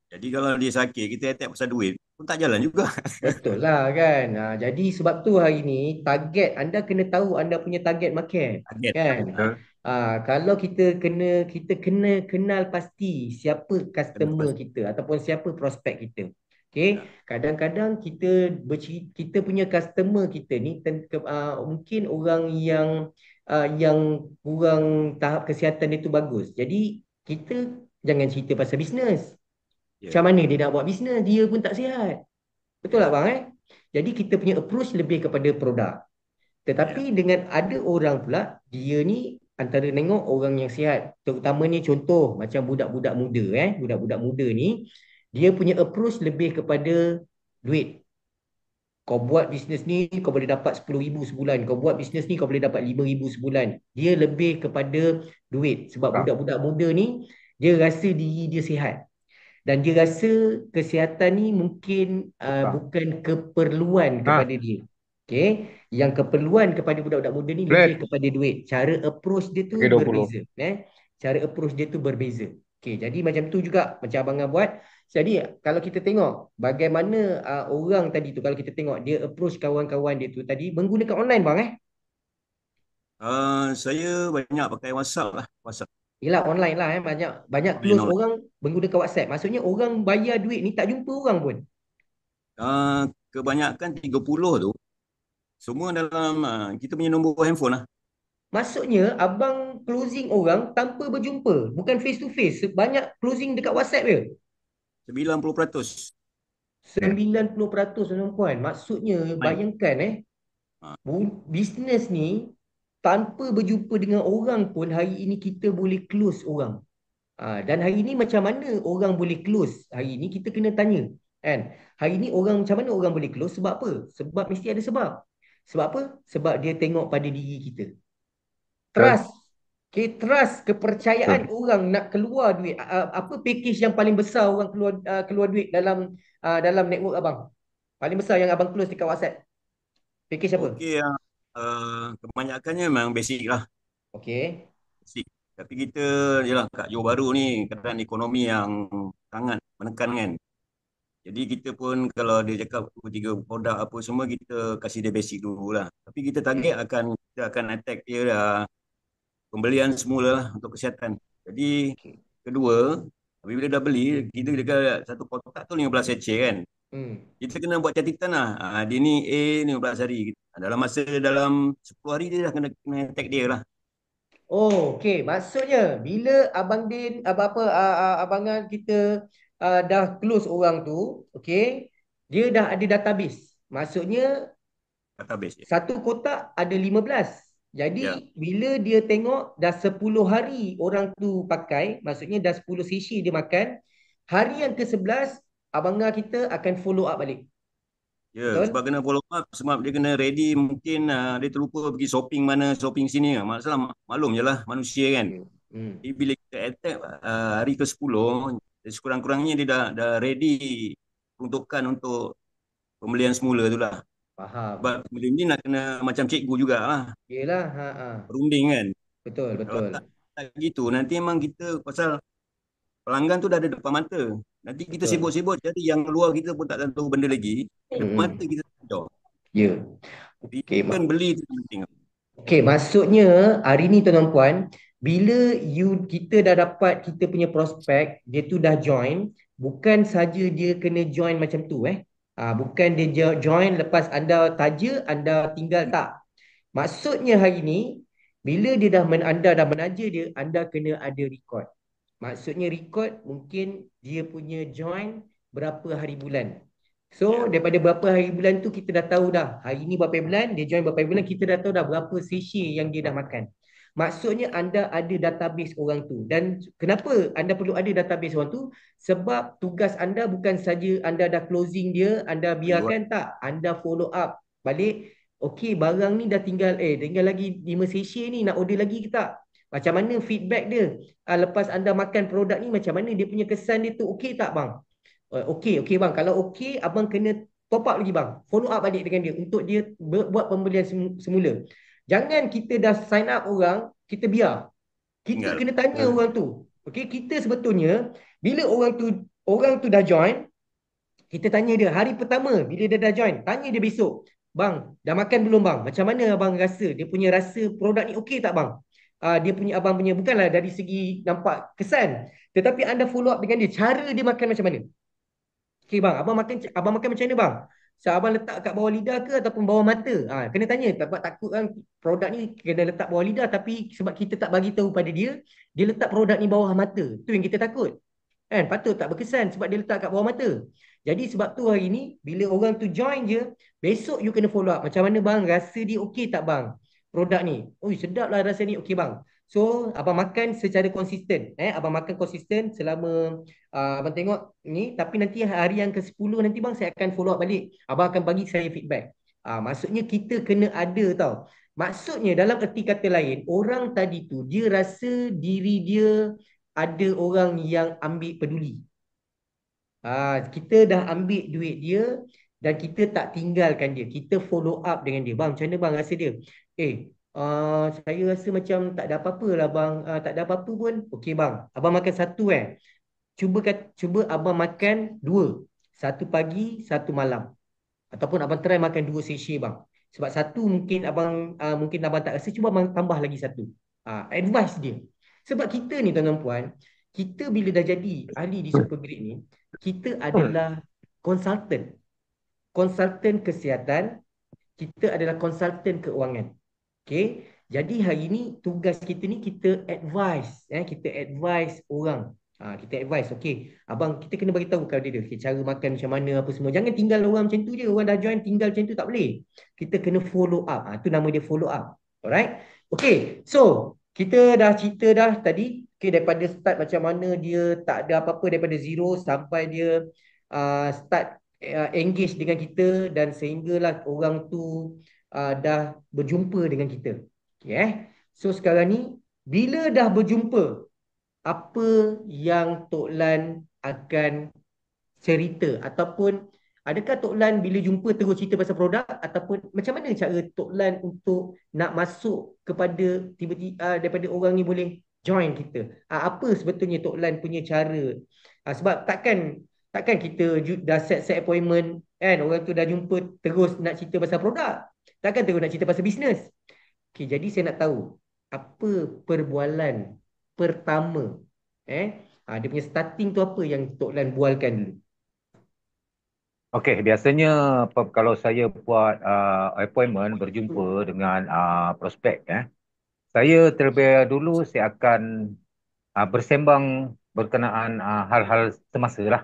Jadi kalau dia sakit, kita attack pasal duit pun tak jalan juga. Betul lah kan. Jadi sebab tu hari ni target anda kena tahu anda punya target market Target. kan. Betul. Kalau kita kena kenal pasti siapa customer kita ataupun siapa prospek kita. Okey, kadang-kadang kita punya customer kita ni mungkin orang yang kurang tahap kesihatan itu bagus. Jadi kita jangan cerita pasal bisnes. Ya. Macam mana dia nak buat bisnes, dia pun tak sihat. Betul tak Ya. bang Jadi kita punya approach lebih kepada produk. Tetapi dengan ada orang pula, dia ni antara tengok orang yang sihat. Terutamanya contoh macam budak-budak muda budak-budak muda ni, dia punya approach lebih kepada duit. Kau buat bisnes ni, kau boleh dapat 10,000 sebulan. Kau buat bisnes ni, kau boleh dapat 5,000 sebulan. Dia lebih kepada duit. Sebab budak-budak muda ni, dia rasa diri dia sihat. Dan dia rasa kesihatan ni mungkin bukan keperluan kepada dia. Okay? Yang keperluan kepada budak-budak muda ni lebih kepada duit. Cara approach dia tu berbeza. Cara approach dia tu berbeza. Okay, jadi macam tu juga macam Abang Ngah buat. Jadi kalau kita tengok bagaimana orang tadi tu, kalau kita tengok dia approach kawan-kawan dia tu tadi menggunakan online bang Saya banyak pakai WhatsApp lah. WhatsApp. Yelah online lah banyak close orang menggunakan WhatsApp. Maksudnya orang bayar duit ni tak jumpa orang pun. Kebanyakan 30 tu semua dalam kita punya nombor handphone lah. Maksudnya abang closing orang tanpa berjumpa, bukan face to face. Banyak closing dekat WhatsApp dia. 90%. 90% tuan-tuan. Maksudnya bayangkan bisnes ni tanpa berjumpa dengan orang pun hari ini kita boleh close orang. Dan hari ini macam mana orang boleh close? Hari ini kita kena tanya. Kan? Hari ni orang macam mana orang boleh close? Sebab apa? Sebab mesti ada sebab. Sebab apa? Sebab dia tengok pada diri kita. Betul. Trust. Okay, trust, kepercayaan orang nak keluar duit. Apa package yang paling besar orang keluar duit dalam network abang? Paling besar yang abang close dekat WhatsApp. Package apa? Okey, kebanyakannya memang basic lah. Okey. Basic. Tapi kita, jelah kat Johor Bahru ni, keadaan ekonomi yang sangat menekan kan. Jadi kita pun kalau dia cakap 2-3 produk apa semua, kita kasih dia basic dulu lah. Tapi kita target kita akan attack dia pembelian semula lah untuk kesihatan. Jadi Okey. kedua, apabila dah beli, kita dekat satu kotak tu 15 seceh kan. Kita kena buat catatan lah. Dia ni A 15 hari. Dalam 10 hari dia dah kena attack dia lah. Oh, okey. Maksudnya bila Abang Din abangan kita dah close orang tu, okey, dia dah ada database. Maksudnya Database. satu kotak ada 15. Ya. Jadi bila dia tengok dah 10 hari orang tu pakai, maksudnya dah 10 sesi dia makan, hari yang ke-11 abangan kita akan follow up balik. Ya, Betul? sebab kena follow up, sebab dia kena ready, mungkin dia terlupa pergi shopping mana, shopping sini. Masalah maklum je lah manusia kan. Hmm. Jadi bila kita attack hari ke-10, sekurang-kurangnya dia dah ready peruntukan untuk pembelian semula tu lah. Faham. Sebab benda ni nak kena macam cikgu jugalah, Yelah, perunding kan. betul, Kalau betul. tak gitu, nanti memang kita pasal pelanggan tu dah ada depan mata. Nanti kita Betul. sibuk-sibuk cari yang luar, kita pun tak tahu benda lagi. Depan mata kita tak tahu. Ya. Jadi Okey, kan beli tu yang penting. Okey, maksudnya hari ni tuan-tuan puan, bila kita dah dapat kita punya prospek, dia tu dah join, bukan saja dia kena join macam tu bukan dia join lepas anda taja, anda tinggal tak. Maksudnya hari ni bila anda dah menaja dia, anda kena ada record. Maksudnya record mungkin dia punya join berapa hari bulan. So daripada berapa hari bulan tu kita dah tahu dah. Hari ni berapa bulan, dia join berapa bulan, kita dah tahu dah berapa sesi yang dia dah makan. Maksudnya anda ada database orang tu. Dan kenapa anda perlu ada database orang tu? Sebab tugas anda bukan saja anda dah closing dia, anda biarkan tak. Anda follow up balik. Okey, barang ni dah tinggal lagi 5 sesi ni, nak order lagi ke tak? Macam mana feedback dia? Lepas anda makan produk ni, macam mana dia punya kesan dia tu, okey tak bang? Okey bang. Kalau okey, abang kena top up lagi bang. Follow up balik dengan dia untuk dia buat pembelian semula. Jangan kita dah sign up orang, kita biar. Kita kena tanya orang tu. Okey, kita sebetulnya bila orang tu dah join, kita tanya dia hari pertama bila dia dah join, tanya dia besok, bang, dah makan belum bang? Macam mana abang rasa? Dia punya rasa produk ni okey tak bang? Dia punya abang punya bukanlah dari segi nampak kesan, tetapi anda follow up dengan dia, cara dia makan macam mana? Okey bang, abang makan macam mana bang? So, abang letak kat bawah lidah ke ataupun bawah mata? Kena tanya, takut kan produk ni kena letak bawah lidah, tapi sebab kita tak bagi tahu pada dia, dia letak produk ni bawah mata. Tu yang kita takut. Kan? Patut tak berkesan sebab dia letak kat bawah mata. Jadi sebab tu hari ni bila orang tu join je, besok you kena follow up. Macam mana bang? Rasa dia okey tak bang? Produk ni. Ui, sedap lah rasa ni. Okey bang. So, abang makan secara konsisten. Abang makan konsisten selama abang tengok ni. Tapi nanti hari yang ke-10 nanti bang, saya akan follow up balik. Abang akan bagi saya feedback. Maksudnya kita kena ada tau. Maksudnya dalam erti kata lain, orang tadi tu dia rasa diri dia ada orang yang ambil peduli. Kita dah ambil duit dia dan kita tak tinggalkan dia. Kita follow up dengan dia. Bang, macam mana bang rasa dia? Saya rasa macam tak ada apa-apa lah bang. Tak ada apa-apa pun. Okey bang, abang makan satu Cuba abang makan dua. Satu pagi, satu malam. Ataupun abang try makan dua sesi bang. Sebab satu mungkin abang tak rasa, cuba abang tambah lagi satu. Advice dia. Sebab kita ni tuan-tuan puan, kita bila dah jadi ahli di Supergrid ni, kita adalah konsultan. Konsultan kesihatan, kita adalah konsultan keuangan. Okay? Jadi hari ni tugas kita ni kita advise, kita advise orang. Kita advise, okay, abang kita kena bagi tahu kepada dia cara makan macam mana apa semua. Jangan tinggal orang macam tu je, orang dah join tinggal macam tu tak boleh. Kita kena follow up. Tu nama dia follow up. Alright? Okay, so kita dah cerita dah tadi, okay, daripada start macam mana dia tak ada apa-apa daripada zero sampai dia start engage dengan kita dan sehinggalah orang tu dah berjumpa dengan kita. Okay, So sekarang ni bila dah berjumpa, apa yang Tok Lan akan cerita ataupun adakah Tok Lan bila jumpa terus cerita pasal produk ataupun macam mana cara Tok Lan untuk nak masuk kepada tiba-tiba daripada orang ni boleh join kita. Apa sebetulnya Tok Lan punya cara? Sebab takkan takkan kita dah set appointment kan, orang tu dah jumpa terus nak cerita pasal produk. Takkan terus nak cerita pasal bisnes. Okay, jadi saya nak tahu apa perbualan pertama dia punya starting tu apa yang Tok Lan bualkan dulu. Okey, biasanya kalau saya buat appointment berjumpa dengan prospek, saya terlebih dulu saya akan bersembang berkenaan hal-hal semasa lah.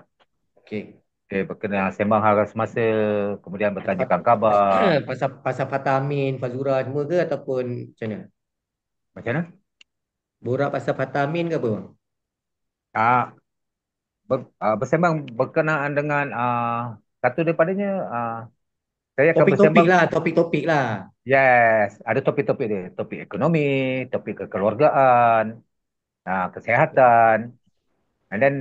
Okey. Okay, berkenaan sembang hal-hal semasa, kemudian bertanyakan khabar. Pasal Fatah Amin, Fazura semua ke ataupun macam mana? Macam mana? Borak pasal Fatah Amin ke apa bang? Bersembang berkenaan dengan satu daripadanya, saya akan Topik-topik bersembang. lah, topik-topik lah. Yes, ada topik-topik dia. Topik ekonomi, topik kekeluargaan, kesihatan. And then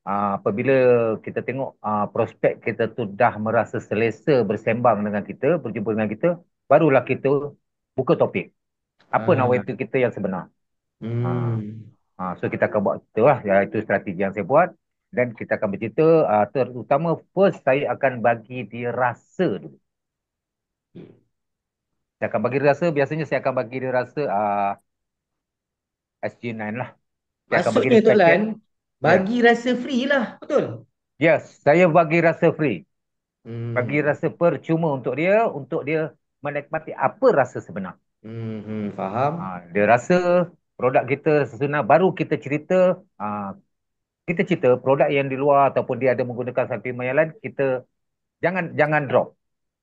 apabila kita tengok prospek kita tu dah merasa selesa bersembang dengan kita, berjumpa dengan kita, barulah kita buka topik. Apa narrative kita yang sebenar. So kita akan buat itu lah. Itu strategi yang saya buat. Dan kita akan bercerita, terutama first saya akan bagi dia rasa dulu. Saya akan bagi dia rasa, biasanya saya akan bagi dia rasa SG9 lah. Maksudnya Tok Lan, bagi rasa free lah, betul? Yes, saya bagi rasa free. Bagi rasa percuma untuk dia menikmati apa rasa sebenar. Faham. Dia rasa produk kita sebenar, baru kita cerita, produk yang di luar ataupun dia ada menggunakan supplement yang lain, kita jangan drop.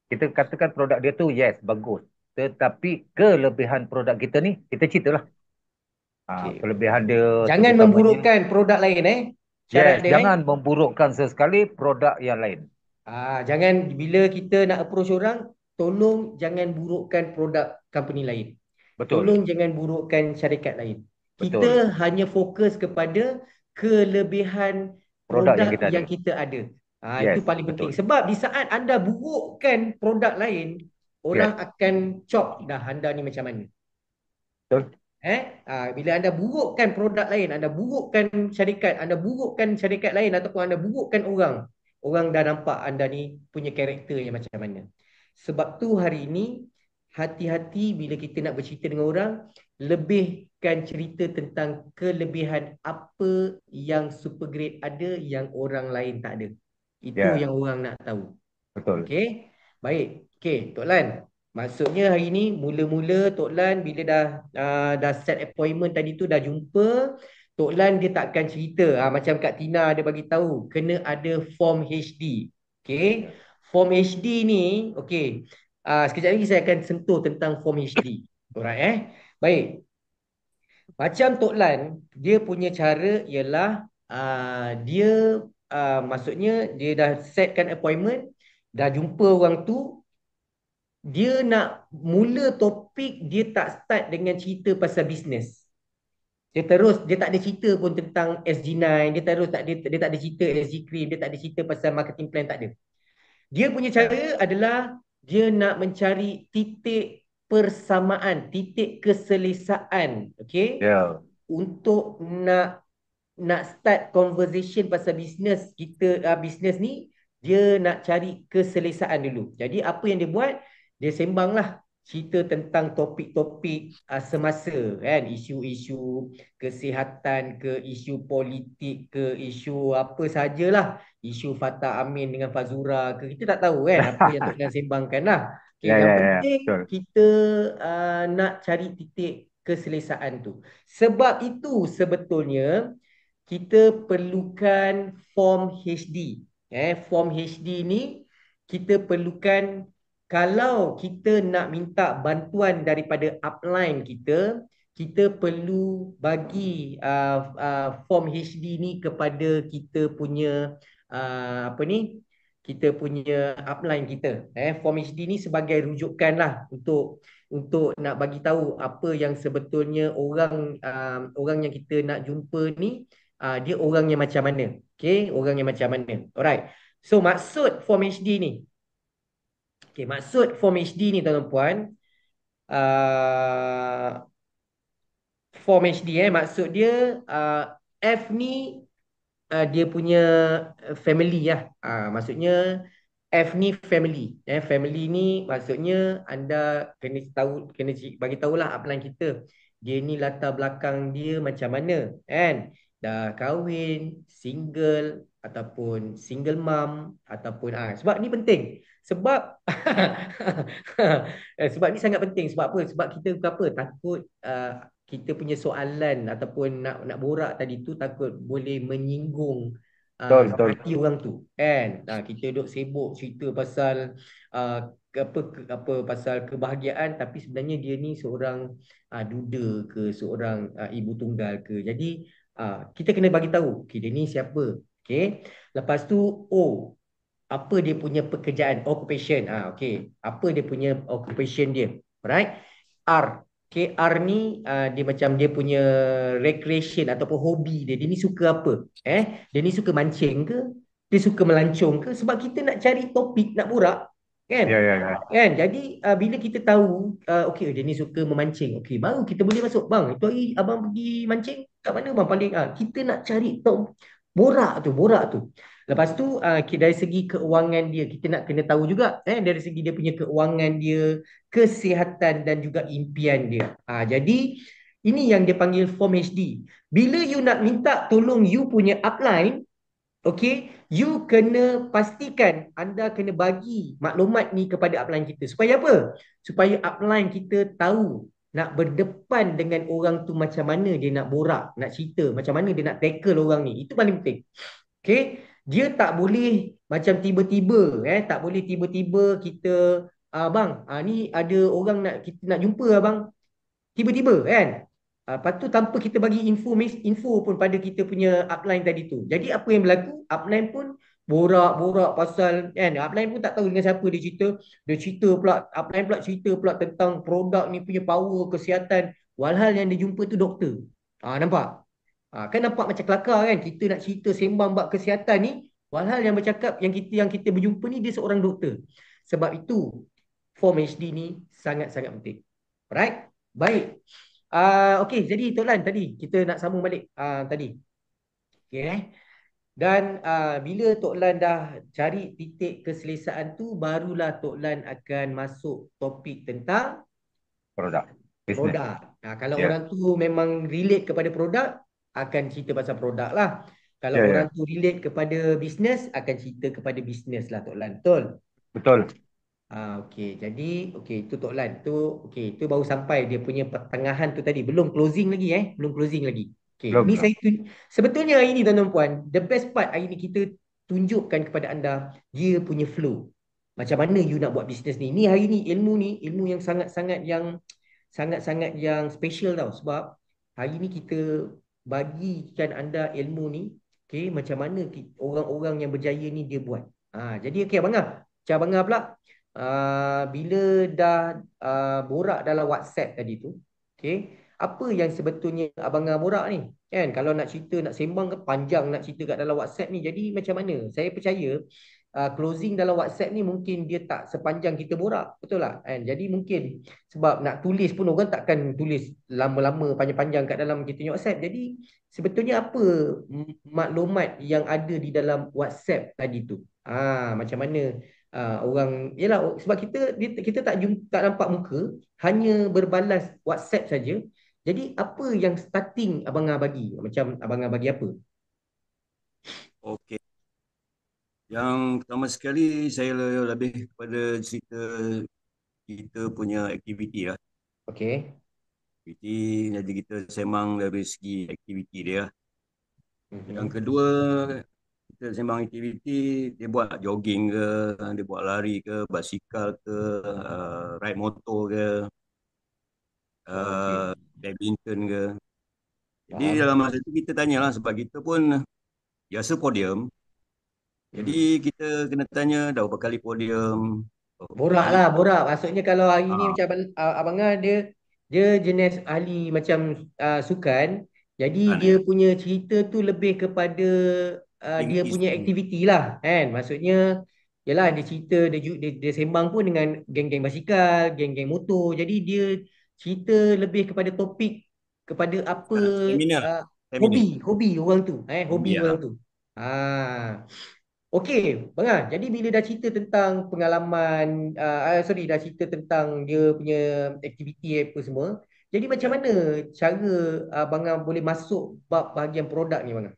Kita katakan produk dia tu yes, bagus. Tetapi kelebihan produk kita ni, kita ceritalah. Kelebihan dia. Jangan memburukkan produk lain Yes, jangan memburukkan sesekali produk yang lain. Jangan bila kita nak approach orang, tolong jangan burukkan produk company lain. Betul. Tolong jangan burukkan syarikat lain. Betul. Kita hanya fokus kepada kelebihan produk yang kita ada. Itu paling penting. Sebab di saat anda burukkan produk lain, orang akan cop dah anda ni macam mana. Betul. Bila anda burukkan produk lain, anda burukkan syarikat lain ataupun anda burukkan orang dah nampak anda ni punya karakter yang macam mana. Sebab tu hari ini hati-hati bila kita nak bercerita dengan orang, lebihkan cerita tentang kelebihan apa yang super grade ada yang orang lain tak ada. Itu yang orang nak tahu. Betul. Okey. Baik. Okey, Tok Lan. Maksudnya hari ni mula-mula Tok Lan bila dah set appointment tadi tu dah jumpa, Tok Lan dia takkan cerita macam Kak Tina ada bagi tahu kena ada form HD. Okey. Form HD ni okey. Sekejap lagi saya akan sentuh tentang form HD. Alright Baik. Macam Tok Lan, dia punya cara ialah dia maksudnya dia dah setkan appointment, dah jumpa orang tu, dia nak mula topik, dia tak start dengan cerita pasal bisnes. Dia tak ada cerita pun tentang SG9, dia tak ada cerita SG Cream, dia tak ada cerita pasal marketing plan, tak ada. Dia punya cara adalah dia nak mencari titik persamaan, titik keselesaan, okey? Untuk nak start conversation pasal bisnes kita, bisnes ni dia nak cari keselesaan dulu. Jadi apa yang dia buat, dia sembanglah cerita tentang topik-topik semasa kan, isu-isu kesihatan ke, isu politik ke, isu apa sajalah, isu Fatah Amin dengan Fazura ke, kita tak tahu kan apa yang Tok Lan sembangkan lah. Yang penting kita nak cari titik keselesaan tu. Sebab itu sebetulnya kita perlukan form HD. Form HD ni kita perlukan kalau kita nak minta bantuan daripada upline kita, kita perlu bagi form HD ni kepada kita punya apa ni, kita punya upline kita. Form HD ni sebagai rujukan lah untuk nak bagi tahu apa yang sebetulnya orang yang kita nak jumpa ni, dia orang yang macam mana. Okay, orang yang macam mana. Alright. So maksud form HD ni. Okay, maksud form HD ni tuan-tuan puan, uh, form HD maksud dia, F ni dia punya family lah. Maksudnya F ni family. Family ni maksudnya anda kena bagi tahulah upline kita. Dia ni latar belakang dia macam mana, kan? Dah kahwin, single ataupun single mom ataupun sebab ni penting. Sebab sebab ni sangat penting. Sebab apa? Sebab kita apa? Takut kita punya soalan ataupun nak borak tadi tu takut boleh menyinggung Betul. hati orang tu, kan? Kita duk sibuk cerita pasal apa pasal kebahagiaan, tapi sebenarnya dia ni seorang duda ke, seorang ibu tunggal ke. Jadi kita kena bagi tahu, okay, dia ni siapa. Okay. Lepas tu, apa dia punya pekerjaan, occupation. Okay. Apa dia punya occupation dia. Alright. R. Okay, R ni dia macam dia punya recreation ataupun hobi dia. Dia ni suka apa? Dia ni suka mancing ke? Dia suka melancong ke? Sebab kita nak cari topik, nak borak, kan? Ya. Kan? Jadi bila kita tahu, okay, dia ni suka memancing. Okay, baru kita boleh masuk. Bang, itu hari abang pergi mancing kat mana bang paling? Kita nak cari borak tu. Lepas tu dari segi keuangan dia, kita nak kena tahu juga dari segi dia punya keuangan dia, kesihatan dan juga impian dia. Jadi ini yang dia panggil form HD. Bila you nak minta tolong you punya upline, okay, you kena pastikan anda kena bagi maklumat ni kepada upline kita. Supaya apa? Supaya upline kita tahu nak berdepan dengan orang tu macam mana dia nak borak, nak cerita, macam mana dia nak tackle orang ni. Itu paling penting. Okay, dia tak boleh macam tiba-tiba, tak boleh tiba-tiba kita, bang, ni ada orang kita nak jumpa abang, tiba-tiba, kan? Lepas tu tanpa kita bagi info pun pada kita punya upline tadi tu. Jadi apa yang berlaku? Upline pun borak-borak pasal, kan? Upline pun tak tahu dengan siapa dia cerita. Dia cerita pula, upline pula cerita pula tentang produk ni punya power, kesihatan. Walhal yang dia jumpa tu doktor. Nampak? Kan nampak macam kelakar, kan? Kita nak cerita sembang bab kesihatan ni, walhal yang bercakap yang kita berjumpa ni dia seorang doktor. Sebab itu form HD ni sangat-sangat penting. Alright? Baik. Okey, jadi Tok Lan tadi kita nak sambung balik tadi. Okey. Dan bila Tok Lan dah cari titik keselesaan tu, barulah Tok Lan akan masuk topik tentang Produk. produk. Kalau orang tu memang relate kepada produk, akan cerita pasal produk lah. Kalau orang tu relate kepada bisnes, akan cerita kepada bisnes lah Tok Lan. Betul. Okey, jadi itu Tok Lan. Itu baru sampai dia punya pertengahan tu tadi. Belum closing lagi Belum closing lagi. Okey, Belum. ni sebetulnya hari ni tuan-tuan puan, the best part hari ni kita tunjukkan kepada anda dia punya flow. Macam mana you nak buat bisnes ni. Ni hari ni ilmu yang sangat-sangat yang special tau. Sebab hari ni kita bagikan anda ilmu ni, macam mana orang-orang yang berjaya ni dia buat. Jadi Abang Macam Abang pula, bila dah borak dalam WhatsApp tadi tu, apa yang sebetulnya Abang borak ni, kan? Kalau nak cerita, nak sembang ke panjang nak cerita kat dalam WhatsApp ni, jadi macam mana? Saya percaya closing dalam WhatsApp ni mungkin dia tak sepanjang kita borak, betul tak? Kan? Jadi mungkin sebab nak tulis pun orang takkan tulis lama-lama panjang-panjang kat dalam kita punya WhatsApp. Jadi sebetulnya apa maklumat yang ada di dalam WhatsApp tadi tu? Macam mana orang, yalah, sebab kita tak nampak muka, hanya berbalas WhatsApp saja. Jadi apa yang starting Abang bagi? Macam Abang bagi apa? Okey. Yang pertama sekali saya lebih kepada cerita kita punya aktiviti lah. Okey. Aktiviti, jadi kita sembang dari segi aktiviti dia. Yang Mhm. kedua, kita sembang aktiviti, dia buat jogging ke, dia buat lari ke, basikal ke, ride motor ke, Okey. badminton ke. Jadi Faham. dalam masa itu kita tanyalah, sebab kita pun biasa podium. Jadi Hmm. kita kena tanya dah berapa kali podium, berapa Borak kali. lah, borak. Maksudnya kalau hari ni Ah, macam Abang Ngah, dia dia jenis ahli macam sukan. Jadi kan dia ya. punya cerita tu lebih kepada dia punya Isu. aktiviti lah kan. Maksudnya yalah, dia cerita, dia sembang pun dengan geng-geng basikal, geng-geng motor. Jadi dia cerita lebih kepada topik, kepada apa Seminar. uh, hobi, Seminar. hobi orang tu, hobi Hobi orang lah. tu. Okey, Bang An. Jadi bila dah cerita tentang pengalaman, sorry, dah cerita tentang dia punya aktiviti apa semua. Jadi macam Ya. mana cara Bang An boleh masuk bab bahagian produk ni, Bang An?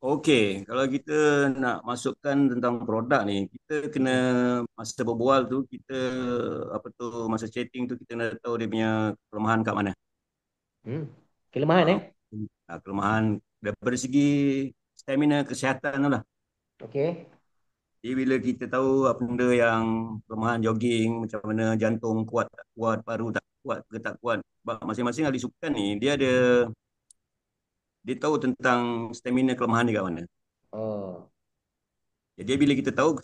Okey, kalau kita nak masukkan tentang produk ni, kita kena Hmm. masa berbual tu kita apa tu masa chatting tu kita nak tahu dia punya kelemahan kat mana. Hmm. Kelemahan Ah, kelemahan daripada segi stamina kesihatan tu lah. Okey. Jadi bila kita tahu apa benda yang kelemahan jogging, macam mana jantung kuat tak kuat, paru tak kuat ke tak kuat. Sebab masing-masing ahli sukan ni dia tahu tentang stamina kelemahan dia kat mana. Oh. Jadi bila kita tahu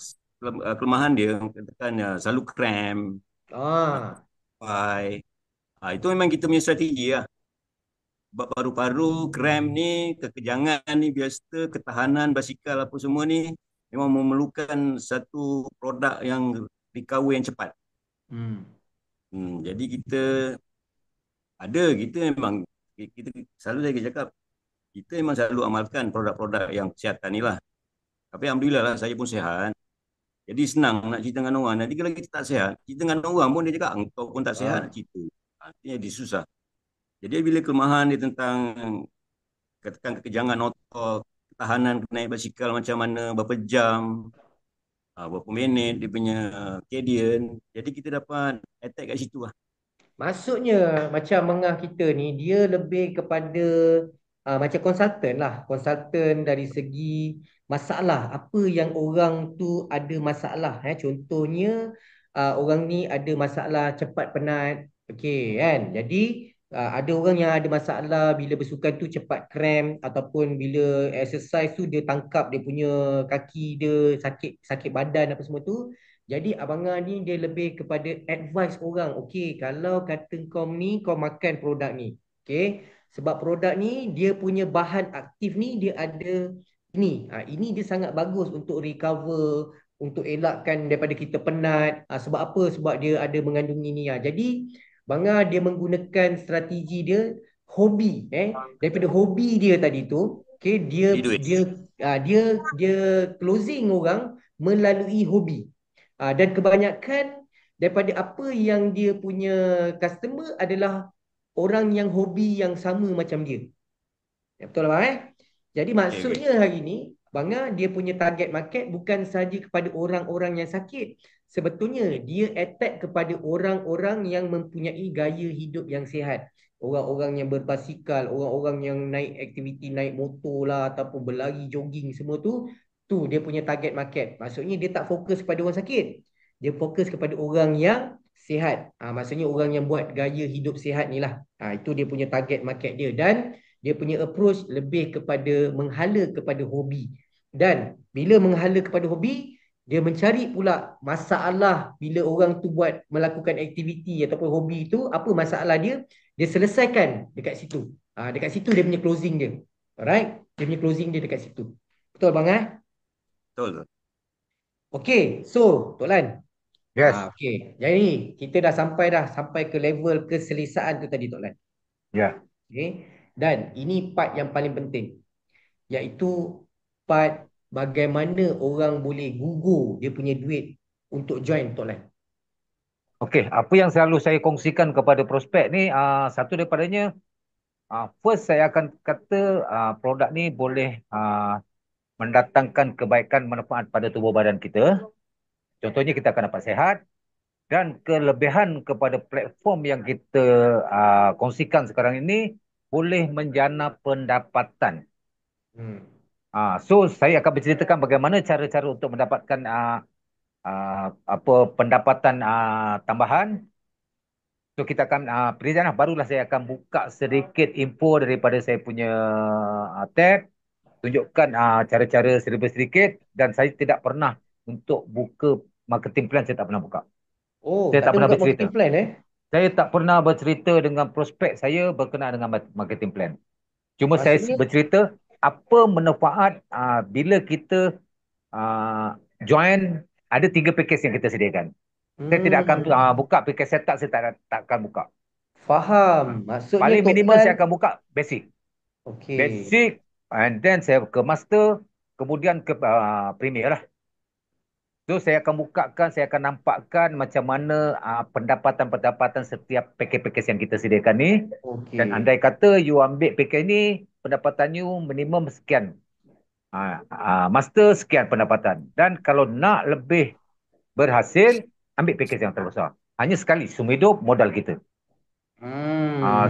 kelemahan dia, katakan selalu cramp, Ah. sampai itu memang kita punya strategi lah. Sebab paru-paru, cramp ni, kekejangan ni biasa, ketahanan basikal apa semua ni memang memerlukan satu produk yang recover yang cepat. Hmm. Jadi kita memang kita selalu saya cakap kita memang selalu amalkan produk-produk yang kesihatan ni lah. Tapi alhamdulillah lah saya pun sihat. Jadi senang nak cerita dengan orang. Nanti kalau kita tak sihat, cerita dengan orang pun dia cakap engkau pun tak sihat nak Ah. cerita. Artinya dia susah. Jadi bila kelemahan dia tentang katakan kekejangan otot, ketahanan naik basikal macam mana, berapa jam, berapa minit dia punya cadence. Jadi kita dapat attack kat situ lah. Maksudnya macam mengah kita ni dia lebih kepada macam konsultan lah, konsultan dari segi masalah apa yang orang tu ada masalah. Contohnya orang ni ada masalah cepat penat, okey kan. Jadi ada orang yang ada masalah bila bersukan tu cepat cramp, ataupun bila exercise tu dia tangkap dia punya kaki dia sakit, sakit badan apa semua tu. Jadi abangan ni dia lebih kepada advice orang. Okey, kalau kata kau ni kau makan produk ni. Okey, sebab produk ni dia punya bahan aktif ni dia ada ini. Ini dia sangat bagus untuk recover, untuk elakkan daripada kita penat. Sebab apa? Sebab dia ada mengandung ini. Jadi Banga dia menggunakan strategi dia hobi, daripada hobi dia tadi tu. Okey, dia Beli duit. dia dia dia closing orang melalui hobi. Dan kebanyakan daripada apa yang dia punya customer adalah orang yang hobi yang sama macam dia. Betul lah, Jadi Okay, okay. maksudnya hari ni, Banga dia punya target market bukan saja kepada orang-orang yang sakit. Sebetulnya dia attack kepada orang-orang yang mempunyai gaya hidup yang sihat. Orang-orang yang berbasikal, orang-orang yang naik aktiviti, naik motor lah, ataupun berlari, jogging, semua tu dia punya target market. Maksudnya dia tak fokus kepada orang sakit. Dia fokus kepada orang yang sihat. Maksudnya orang yang buat gaya hidup sihat ni lah. Itu dia punya target market dia. Dan dia punya approach lebih kepada menghala kepada hobi. Dan bila menghala kepada hobi, dia mencari pula masalah bila orang tu buat melakukan aktiviti ataupun hobi tu, apa masalah dia, dia selesaikan dekat situ. Dekat situ dia punya closing dia. Alright? Dia punya closing dia dekat situ. Betul bang Betul tu. Okey, so Tok Lan. Yes. Okey. Jadi kita dah sampai ke level keselesaan tu tadi Tok Lan. Ya. Okey. Dan ini part yang paling penting, iaitu part bagaimana orang boleh gugur dia punya duit untuk join Tok Lan. Okey, apa yang selalu saya kongsikan kepada prospek ni, satu daripadanya, first saya akan kata produk ni boleh mendatangkan kebaikan manfaat pada tubuh badan kita. Contohnya kita akan dapat sihat, dan kelebihan kepada platform yang kita kongsikan sekarang ini boleh menjana pendapatan. Hmm. So saya akan berceritakan bagaimana cara-cara untuk mendapatkan apa pendapatan tambahan. So kita akan barulah saya akan buka sedikit info daripada saya punya tab. tunjukkan cara-cara sedikit dan saya tidak pernah untuk buka marketing plan, saya tak pernah buka. Oh, Saya tak tak ada pernah buka bercerita. marketing plan Saya tak pernah bercerita dengan prospek saya berkenaan dengan marketing plan. Cuma saya Maksudnya, bercerita apa manfaat bila kita join, ada 3 package yang kita sediakan. Saya tidak akan hmm, buka package setup, saya tak akan buka. faham. Maksudnya Paling Tok minimum Lan, saya akan buka basic. okey. Basic, and then saya ke master, kemudian ke premier lah. So saya akan bukakan, saya akan nampakkan macam mana pendapatan-pendapatan setiap package-package yang kita sediakan ni. Dan Okey. andai kata you ambil package ni, pendapatan you minimum sekian. Master sekian pendapatan. Dan kalau nak lebih berhasil, ambil package yang terbesar. Hanya sekali, seumur hidup modal kita.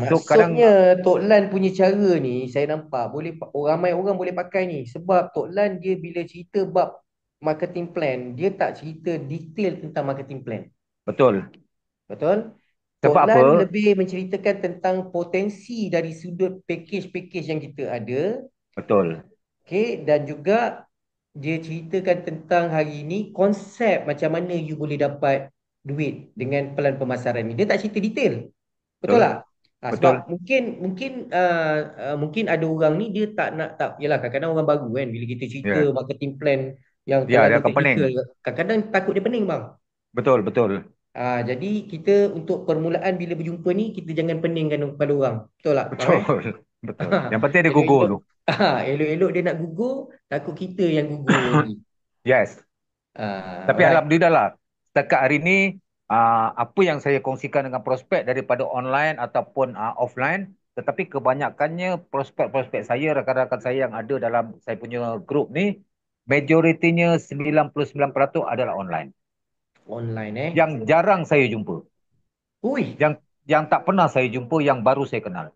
So kadang, Maksudnya Tok Lan punya cara ni saya nampak boleh ramai orang boleh pakai ni sebab Tok Lan dia bila cerita bab marketing plan, dia tak cerita detail tentang marketing plan. betul. Betul? Tok Sebab apa? Lan lebih menceritakan tentang potensi dari sudut package-package yang kita ada. Betul. Okay, dan juga dia ceritakan tentang hari ini konsep macam mana you boleh dapat duit dengan pelan pemasaran ni. Dia tak cerita detail. Betul Betul. tak? Betul. Sebab mungkin ada orang ni dia tak yalah kadang-kadang orang baru kan bila kita cerita Ya. marketing plan yang Ya, dia terlalu akan pening. teknikal, kadang-kadang takut dia pening bang. Betul, betul. Jadi kita untuk permulaan bila berjumpa ni kita jangan peningkan kepada orang. Betul tak? Bang, Betul. Betul. Yang penting dia gugur Elok-elok tu. elok-elok dia nak gugur, takut kita yang gugur lagi. Yes. Tapi Alright. alhamdulillah lah, setakat hari ni, apa yang saya kongsikan dengan prospek daripada online ataupun offline, tetapi kebanyakannya prospek-prospek saya, rakan-rakan saya yang ada dalam saya punya grup ni, majoritinya 99% adalah online. Online Yang jarang saya jumpa. Ui. Yang tak pernah saya jumpa, yang baru saya kenal.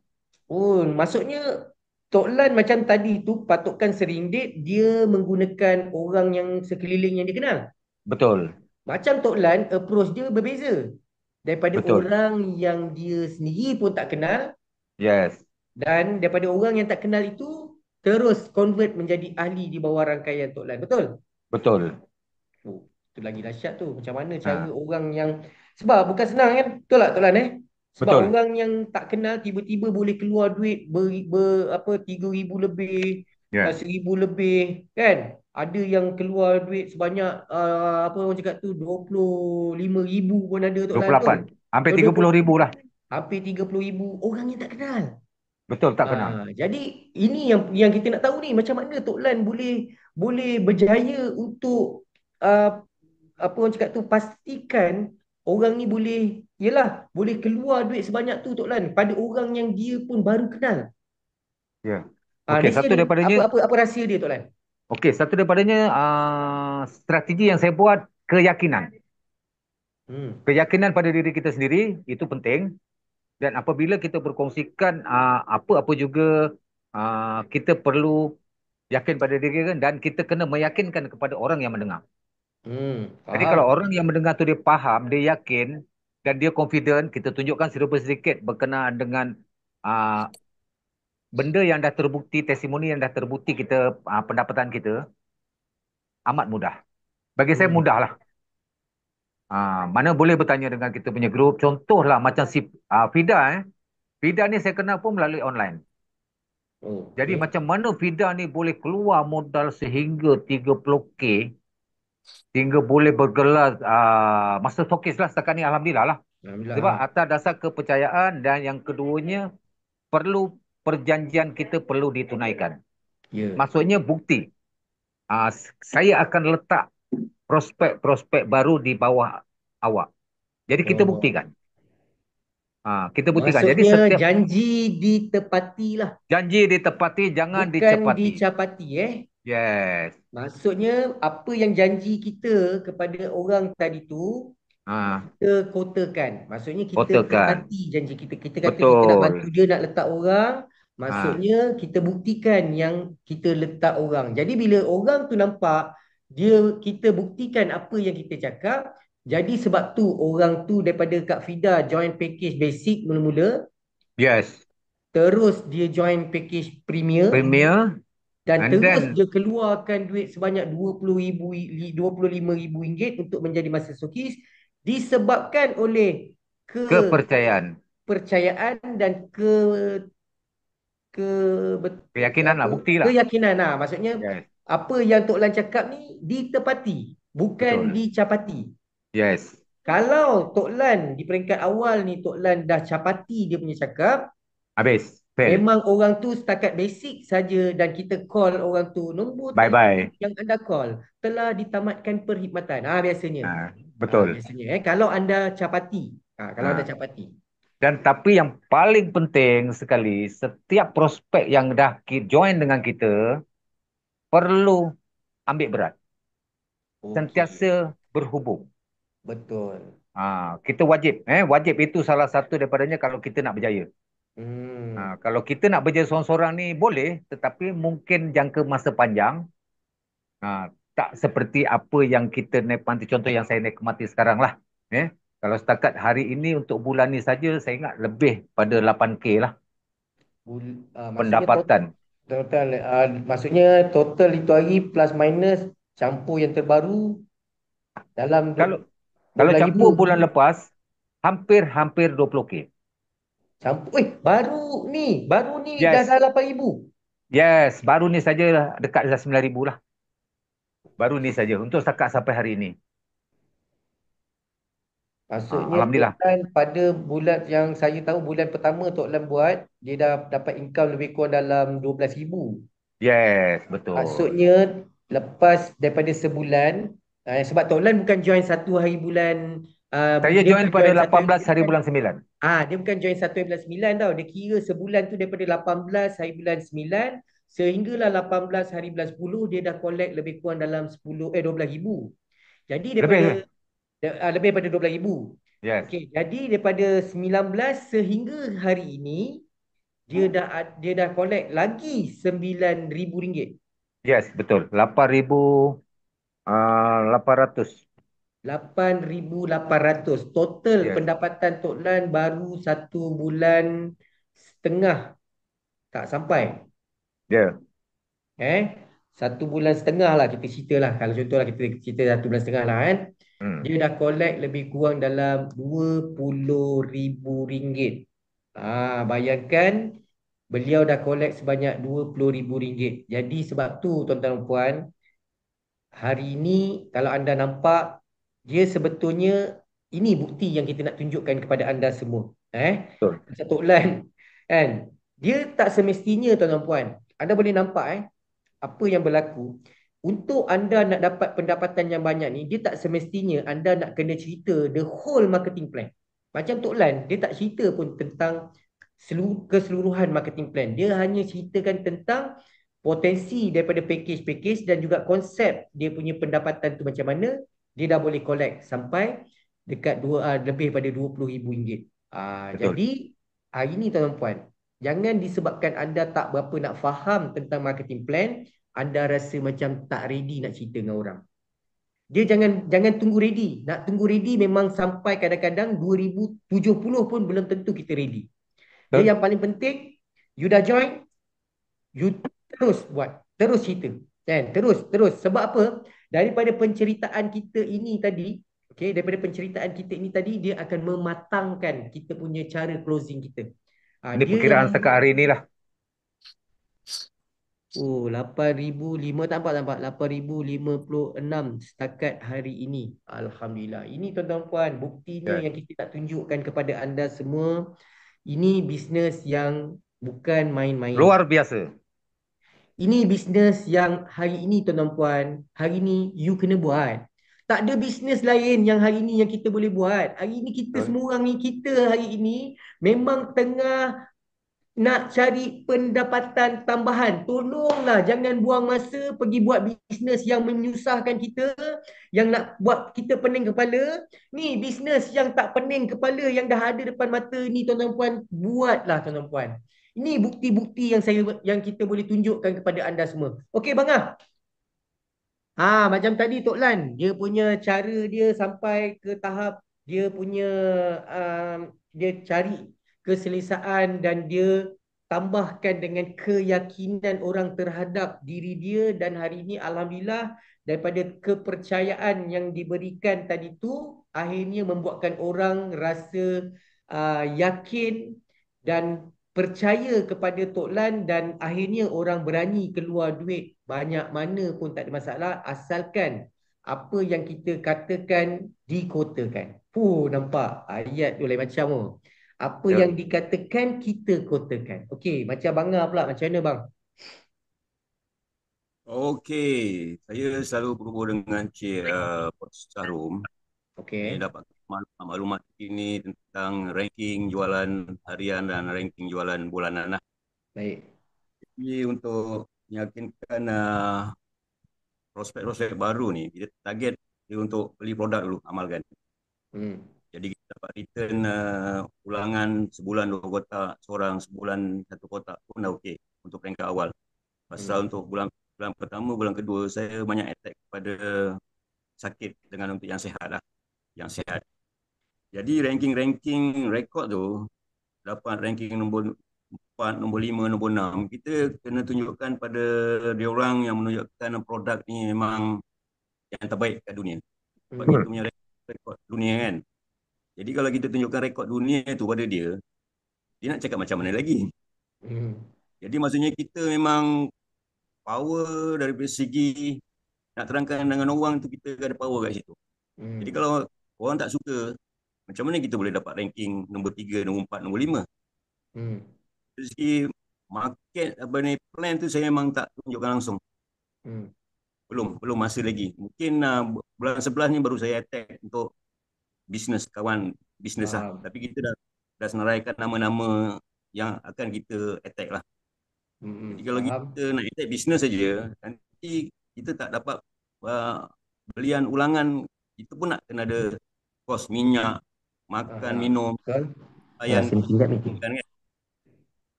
Oh, maksudnya Tok Lan macam tadi tu patokan seringgit dia menggunakan orang yang sekeliling yang dia kenal. Betul. Macam Tok Lan approach dia berbeza daripada Betul. orang yang dia sendiri pun tak kenal Yes. dan daripada orang yang tak kenal itu terus convert menjadi ahli di bawah rangkaian Tok Lan. Betul? Betul. Oh, itu lagi dahsyat tu. Macam mana cara Ha, orang yang sebab bukan senang kan? Betul tak Tok Lan Sebab betul. orang yang tak kenal tiba-tiba boleh keluar duit apa 3,000 lebih, Ya. 1,000 lebih kan? Ada yang keluar duit sebanyak apa orang cakap tu 25,000 pun ada Tok Lan 28. betul? Hampir Oh, 30,000 lah. hampir 30,000 orang yang tak kenal. Betul, tak kenal. Jadi ini yang kita nak tahu ni macam mana Tok Lan boleh boleh berjaya untuk uh, apa orang cakap tu pastikan orang ni boleh yelah boleh keluar duit sebanyak tu Tok Lan pada orang yang dia pun baru kenal. Ya. Okey, Mesti satu ada daripadanya, apa rahsia dia Tok Lan? satu daripadanya strategi yang saya buat, keyakinan. Hmm. Keyakinan pada diri kita sendiri itu penting, dan apabila kita berkongsikan apa-apa juga, kita perlu yakin pada diri kita, dan kita kena meyakinkan kepada orang yang mendengar. Jadi kalau Faham. orang yang mendengar tu dia faham, dia yakin dan dia confident, kita tunjukkan sedikit berkenaan dengan uh, benda yang dah terbukti, testimoni yang dah terbukti kita, pendapatan kita, amat mudah. Bagi saya Hmm. mudah lah. Mana boleh bertanya dengan kita punya grup. Contohlah macam si Fida. Fida ni saya kenal pun melalui online. Oh, Jadi okey. macam mana Fida ni boleh keluar modal sehingga 30K, sehingga boleh bergelar Master Stokis lah setakat ni, Alhamdulillah lah. Alhamdulillah. Sebab atas dasar kepercayaan, dan yang keduanya perlu perjanjian kita perlu ditunaikan. Ya. Maksudnya bukti. Saya akan letak prospek-prospek baru di bawah awak. Jadi kita Oh. buktikan. Kita buktikan. Jadi Maksudnya setiap janji ditepatilah janji ditepati, jangan bukan dicepati. dicapati Yes. Maksudnya apa yang janji kita kepada orang tadi tu kita kotakan. Maksudnya kita Kotakan. tepati janji kita. Kita kata kita nak bantu Betul. dia nak letak orang. Maksudnya kita buktikan yang kita letak orang. Jadi bila orang tu nampak kita buktikan apa yang kita cakap. Jadi sebab tu orang tu daripada Kak Fida join package basic mula-mula. Yes. Terus dia join package premier. Premier. Dan And terus then dia keluarkan duit sebanyak 20,000, 25,000 ringgit untuk menjadi masukis disebabkan oleh kepercayaan, kepercayaan dan ke keyakinan lah, apa bukti lah. keyakinan. Maksudnya Yes, apa yang Tok Lan cakap ni ditepati, bukan betul. dicapati. Yes, Kalau Tok Lan di peringkat awal ni Tok Lan dah capati dia punya cakap, habis, fail. memang orang tu setakat basic saja dan kita call orang tu, nombor telefon Bye-bye. yang anda call telah ditamatkan perkhidmatan. Biasanya. Betul. Biasanya kalau anda capati. Kalau anda Ah. capati. Dan tapi yang paling penting sekali, setiap prospek yang dah join dengan kita, perlu ambil berat. Okey, Sentiasa berhubung. betul. Kita wajib. Wajib itu salah satu daripadanya kalau kita nak berjaya. Kalau kita nak berjaya seorang-seorang ni boleh, tetapi mungkin jangka masa panjang, tak seperti apa yang kita nikmati. Contoh yang saya nikmati sekarang lah. Kalau setakat hari ini untuk bulan ni saja, saya ingat lebih pada 8K lah Maksudnya pendapatan. maksudnya total itu hari plus minus campur yang terbaru dalam Kalau 12,000 campur bulan lepas, hampir 20K. campur. Baru ni dah Yes. 8,000. Yes, baru ni saja dekat dah 9,000 lah. Baru ni saja untuk setakat sampai hari ini. Maksudnya Alhamdulillah. Tok Lan pada bulan yang saya tahu bulan pertama Tok Lan buat, dia dah dapat income lebih kurang dalam 12,000. Yes, betul. Maksudnya lepas daripada sebulan, sebab Tok Lan bukan join satu hari bulan, Saya dia join bukan pada join satu 18 hari bulan. bulan 9. Dia bukan join 1 hari bulan 9 tau. Dia kira sebulan tu daripada 18 hari bulan 9 sehinggalah 18 hari bulan 10 dia dah collect lebih kurang dalam 12,000. Jadi daripada Lebih. lebih daripada 12,000. Yes. Okey, jadi daripada 19 sehingga hari ini dia dah collect lagi 9,000 ringgit. Yes, betul. 8,800. 8,800 total Yes. pendapatan Tok Lan baru 1 bulan setengah, tak sampai. Ya. 1 bulan setengah lah kita cerita lah. Kalau contohlah kita cerita 1 bulan setengah lah kan. Dia dah collect lebih kurang dalam 20,000 ringgit. Bayangkan beliau dah collect sebanyak 20,000 ringgit. Jadi sebab tu tuan-tuan dan puan, hari ini kalau anda nampak, dia sebetulnya ini bukti yang kita nak tunjukkan kepada anda semua. Betul. Macam Tok Lan kan, dia tak semestinya tuan-tuan dan puan. Anda boleh nampak apa yang berlaku. Untuk anda nak dapat pendapatan yang banyak ni, dia tak semestinya anda nak kena cerita the whole marketing plan. Macam Tok Lan, dia tak cerita pun tentang keseluruhan marketing plan. Dia hanya ceritakan tentang potensi daripada package-package dan juga konsep dia punya pendapatan tu macam mana. Dia dah boleh collect sampai dekat lebih pada 20,000 ringgit. Jadi hari ni tuan-tuan puan, jangan disebabkan anda tak berapa nak faham tentang marketing plan, anda rasa macam tak ready nak cerita dengan orang. Dia jangan tunggu ready. Nak tunggu ready memang sampai kadang-kadang 2070 pun belum tentu kita ready. Dia yang paling penting, you dah join, you terus buat, terus cerita. Terus. Sebab apa? Daripada penceritaan kita ini tadi, dia akan mematangkan kita punya cara closing kita. Ini perkiraan setakat hari inilah. 8,005 tampak 8,056 setakat hari ini. Alhamdulillah. Ini tuan-tuan puan, buktinya yang kita nak tunjukkan kepada anda semua. Ini bisnes yang bukan main-main. Luar biasa. Ini bisnes yang hari ini tuan-tuan puan, hari ini you kena buat. Tak ada bisnes lain yang hari ini yang kita boleh buat. Hari ini kita semua orang ni, kita hari ini memang tengah nak cari pendapatan tambahan. Tolonglah jangan buang masa pergi buat bisnes yang menyusahkan kita, yang nak buat kita pening kepala. Ni bisnes yang tak pening kepala, yang dah ada depan mata ni tuan-tuan puan, buatlah tuan-tuan puan. Ini bukti-bukti yang kita boleh tunjukkan kepada anda semua. Okey bang macam tadi Tok Lan, dia punya cara dia sampai ke tahap dia punya dia cari keselesaan dan dia tambahkan dengan keyakinan orang terhadap diri dia, dan hari ini alhamdulillah daripada kepercayaan yang diberikan tadi tu akhirnya membuatkan orang rasa yakin dan percaya kepada Tok Lan, dan akhirnya orang berani keluar duit banyak mana pun tak ada masalah asalkan apa yang kita katakan dikotakan. Nampak ayat tu lain macam tu. Apa Ya. yang dikatakan kita kotakan. Okey, macam Bangga pula, macam mana bang? Okey, saya selalu berhubung dengan Cik Sarum. Ini Okey, dapat maklumat ini tentang ranking jualan harian dan ranking jualan bulanan lah. baik. Jadi untuk meyakinkan prospek-prospek baru ni, kita target dia untuk beli produk dulu, amalkan. Hmm. Jadi kita dapat return ulangan sebulan 2 kotak, seorang sebulan 1 kotak pun dah okey untuk peringkat awal. Pasal untuk bulan pertama, bulan kedua, saya banyak attack kepada sakit dengan untuk yang sihat lah. Yang sihat. Jadi ranking-ranking rekod tu, dapat ranking nombor 4, nombor 5, nombor 6, kita kena tunjukkan pada dia orang yang menunjukkan produk ni memang yang terbaik kat dunia. Sebab kita punya rekod dunia kan. Jadi kalau kita tunjukkan rekod dunia tu pada dia, dia nak cakap macam mana lagi? Hmm. Jadi maksudnya kita memang power dari segi nak terangkan dengan orang tu, kita ada power kat situ. Hmm. Jadi kalau orang tak suka, macam mana kita boleh dapat ranking nombor 3, nombor 4, nombor 5? Hmm. Dari segi market apa ni, plan tu saya memang tak tunjukkan langsung. Hmm. Belum masa lagi. Mungkin bulan 11 ni baru saya attack untuk bisnes, kawan bisnes lah. Faham. Tapi kita dah senaraikan nama-nama yang akan kita attack lah. Jadi kalau Faham. kita nak attack bisnes saja, nanti kita tak dapat belian ulangan. Itu pun nak kena ada kos minyak, makan, minum, Betul. layan Sini tinggal ni. kan.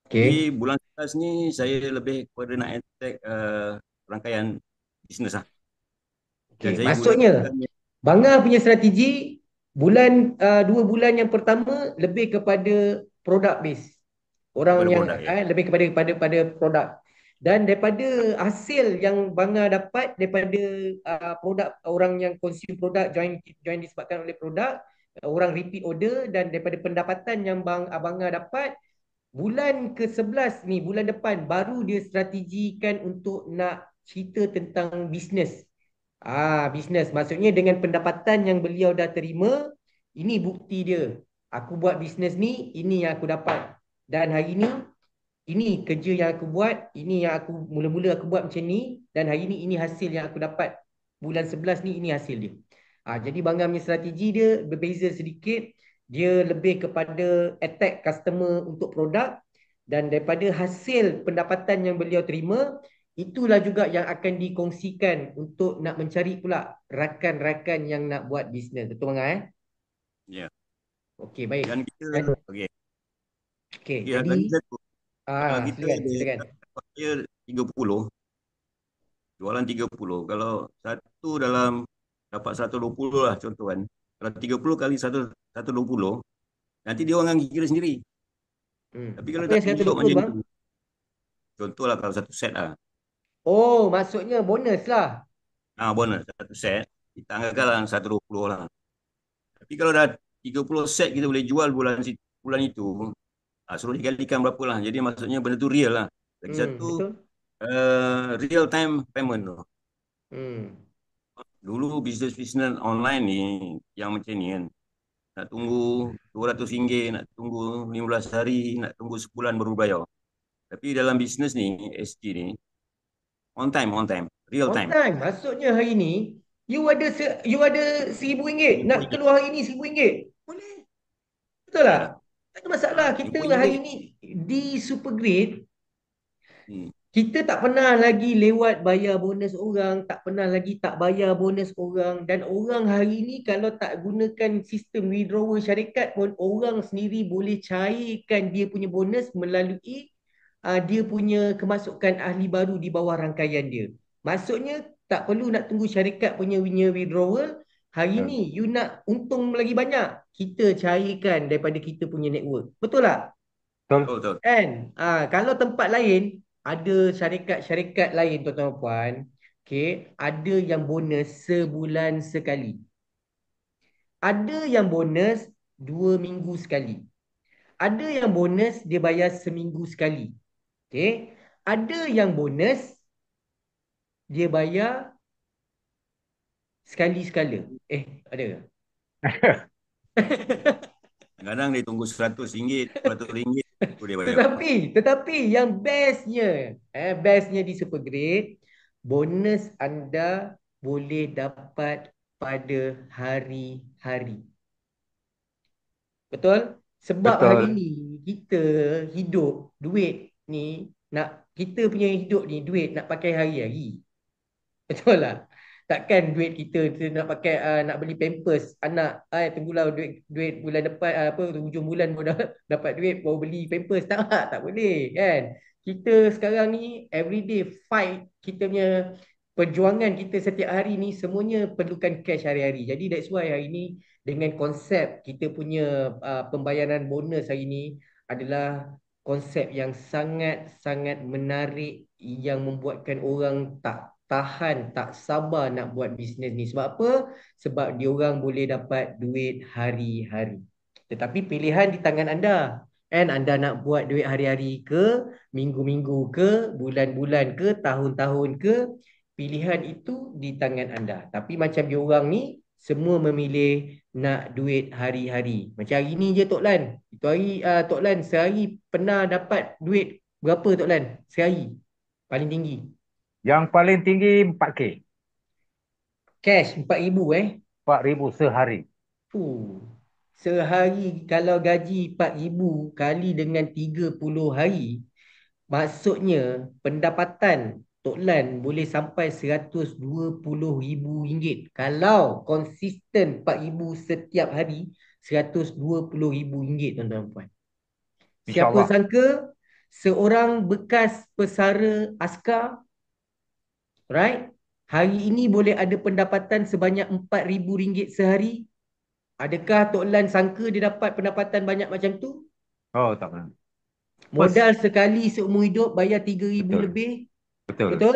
Okey. Jadi bulan 11 ni saya lebih kepada nak attack rangkaian bisnes lah. Dan Okey. saya Maksudnya gunakan Bangga punya strategi 2 bulan yang pertama lebih kepada produk base. Orang kepada yang produk ya. lebih kepada produk. Dan daripada hasil yang Bangga dapat daripada produk, orang yang consume produk, join disebabkan oleh produk, orang repeat order, dan daripada pendapatan yang Bangga dapat, bulan ke-11 ni, bulan depan baru dia strategikan untuk nak cerita tentang bisnes. Bisnes. Maksudnya dengan pendapatan yang beliau dah terima, ini bukti dia. Aku buat bisnes ni, ini yang aku dapat. Dan hari ni, ini kerja yang aku buat, ini yang aku mula-mula aku buat macam ni, dan hari ni ini hasil yang aku dapat. Bulan 11 ni, ini hasil dia. Jadi Bangga punya strategi dia berbeza sedikit. Dia lebih kepada attack customer untuk produk, dan daripada hasil pendapatan yang beliau terima, itulah juga yang akan dikongsikan untuk nak mencari pula rakan-rakan yang nak buat bisnes. Betul Bangga Ya. Okey, baik. Dan kita okey. Okey, Ya, jadi lagi satu. Kalau kita silakan. dia 30, jualan 30. Kalau satu dalam dapat 120 lah contoh kan. Kalau 30 kali 120, nanti dia orang akan kira sendiri. Tapi kalau Apa tak yang tunjuk 120 macam bang? tu, contohlah kalau satu set lah. Oh, maksudnya bonus lah. Bonus satu set, kita anggapkan 120 lah. Tapi kalau dah 30 set kita boleh jual bulan itu, suruh dikalikan berapa lah. Jadi maksudnya benda tu real lah. Lagi satu, Betul. real time payment tu. Hmm. Dulu bisnes online ni yang macam ni kan, nak tunggu RM200, nak tunggu 15 hari, nak tunggu sebulan baru bayar. Tapi dalam bisnes ni, SG ni, on time, real On time. time. Maksudnya hari ni you ada RM1,000, nak keluar hari ni RM1,000. Boleh. Betul tak? Tak ada masalah. Kita RM20. hari ni di Supergrade, Hmm. kita tak pernah lagi lewat bayar bonus orang, tak pernah lagi tak bayar bonus orang. Dan orang hari ni kalau tak gunakan sistem withdrawal syarikat pun, orang sendiri boleh cairkan dia punya bonus melalui dia punya kemasukan ahli baru di bawah rangkaian dia. Maksudnya tak perlu nak tunggu syarikat punya withdrawal. Hari ni you nak untung lagi banyak, kita cairkan daripada kita punya network. Betul tak? Betul? Betul, betul. Kan? Kalau tempat lain, ada syarikat-syarikat lain tuan-tuan dan puan, okay, ada yang bonus sebulan sekali. Ada yang bonus 2 minggu sekali. Ada yang bonus dia bayar seminggu sekali. Okay. Ada yang bonus dia bayar sekali sekala. Ada ke? Kadang dia tunggu RM100, RM200 baru dia bayar. Tetapi yang bestnya di Supergrade, bonus anda boleh dapat pada hari-hari. Betul? Sebab hari Betul. ni kita hidup duit ni kita punya hidup ni duit nak pakai hari-hari. Betul lah. Takkan duit kita tu nak pakai nak beli pampers anak, tunggulah duit duit bulan depan, hujung bulan pun dah dapat duit baru beli pampers, tak boleh kan. Kita sekarang ni everyday fight, kita punya perjuangan kita setiap hari ni semuanya perlukan cash hari-hari. Jadi that's why hari ni dengan konsep kita punya pembayaran bonus hari ni adalah konsep yang sangat-sangat menarik yang membuatkan orang tak tahan, tak sabar nak buat bisnes ni. Sebab apa? Sebab diorang boleh dapat duit hari-hari. Tetapi pilihan di tangan anda. Kan anda nak buat duit hari-hari ke, minggu-minggu ke, bulan-bulan ke, tahun-tahun ke, pilihan itu di tangan anda. Tapi macam diorang ni, semua memilih nak duit hari-hari. Macam hari ni je Tok Lan. Itu hari Tok Lan sehari pernah dapat duit berapa Tok Lan? Sehari. Paling tinggi. Yang paling tinggi 4K. Cash 4,000 4,000 sehari. Sehari kalau gaji 4,000 kali dengan 30 hari, maksudnya pendapatan Tok Lan boleh sampai RM120,000. Kalau konsisten 4,000 setiap hari, RM120,000 tuan-tuan dan puan. Siapa InsyaAllah. sangka seorang bekas pesara askar, right? Hari ini boleh ada pendapatan sebanyak RM4,000 sehari. Adakah Tok Lan sangka dia dapat pendapatan banyak macam tu? Oh, tak pernah. Modal sekali seumur hidup bayar RM3,000 Betul. lebih. Betul. Betul?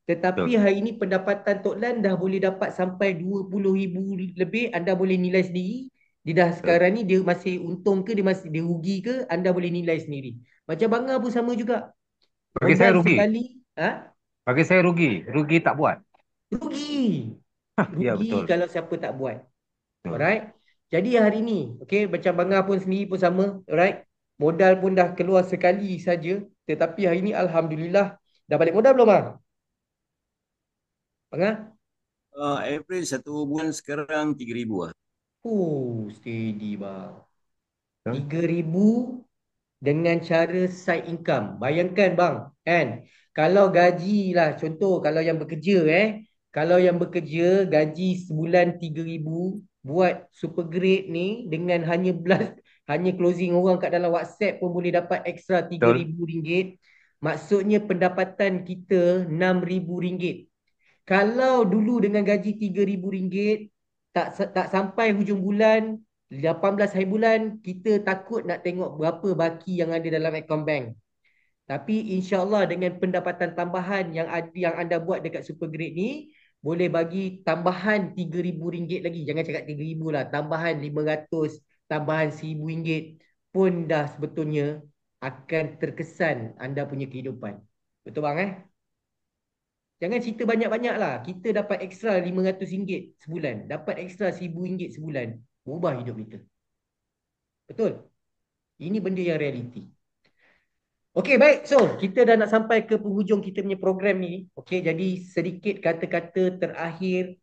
Tetapi Betul. hari ini pendapatan Tok Lan dah boleh dapat sampai RM20,000 lebih. Anda boleh nilai sendiri. Dia dah sekarang ni dia masih untung ke, dia rugi ke, anda boleh nilai sendiri. Macam Bangga pun sama juga. Bagi saya Modal rugi. sekali, Bagi saya rugi. Rugi tak buat. rugi. Ya, Rugi betul. kalau siapa tak buat. Betul. Alright. Jadi hari ni, okay, macam Bangga pun sendiri pun sama. Alright. Modal pun dah keluar sekali saja. Tetapi hari ni Alhamdulillah dah balik modal belum ah? Bangga? Average satu bulan sekarang RM3,000 lah. Steady bang. Betul. 3,000 dengan cara side income. Bayangkan bang, kan? Kalau gaji lah, contoh kalau yang bekerja kalau yang bekerja gaji sebulan 3,000, buat super grade ni dengan hanya closing orang kat dalam WhatsApp pun boleh dapat extra Betul. RM3,000. Maksudnya pendapatan kita RM6,000. Kalau dulu dengan gaji RM3,000, tak sampai hujung bulan, 18 hari bulan, kita takut nak tengok berapa baki yang ada dalam akaun bank. Tapi insya-Allah dengan pendapatan tambahan yang anda buat dekat Supergrade ni, boleh bagi tambahan RM3,000 lagi. Jangan cakap RM3,000 lah, tambahan RM500, tambahan RM1,000 pun dah sebetulnya akan terkesan anda punya kehidupan. Betul bang Jangan cerita banyak-banyak lah. Kita dapat ekstra RM500 sebulan. Dapat ekstra RM1,000 sebulan. Ubah hidup kita. Betul? Ini benda yang realiti. Okey, baik. So, kita dah nak sampai ke penghujung kita punya program ni. Okey, jadi sedikit kata-kata terakhir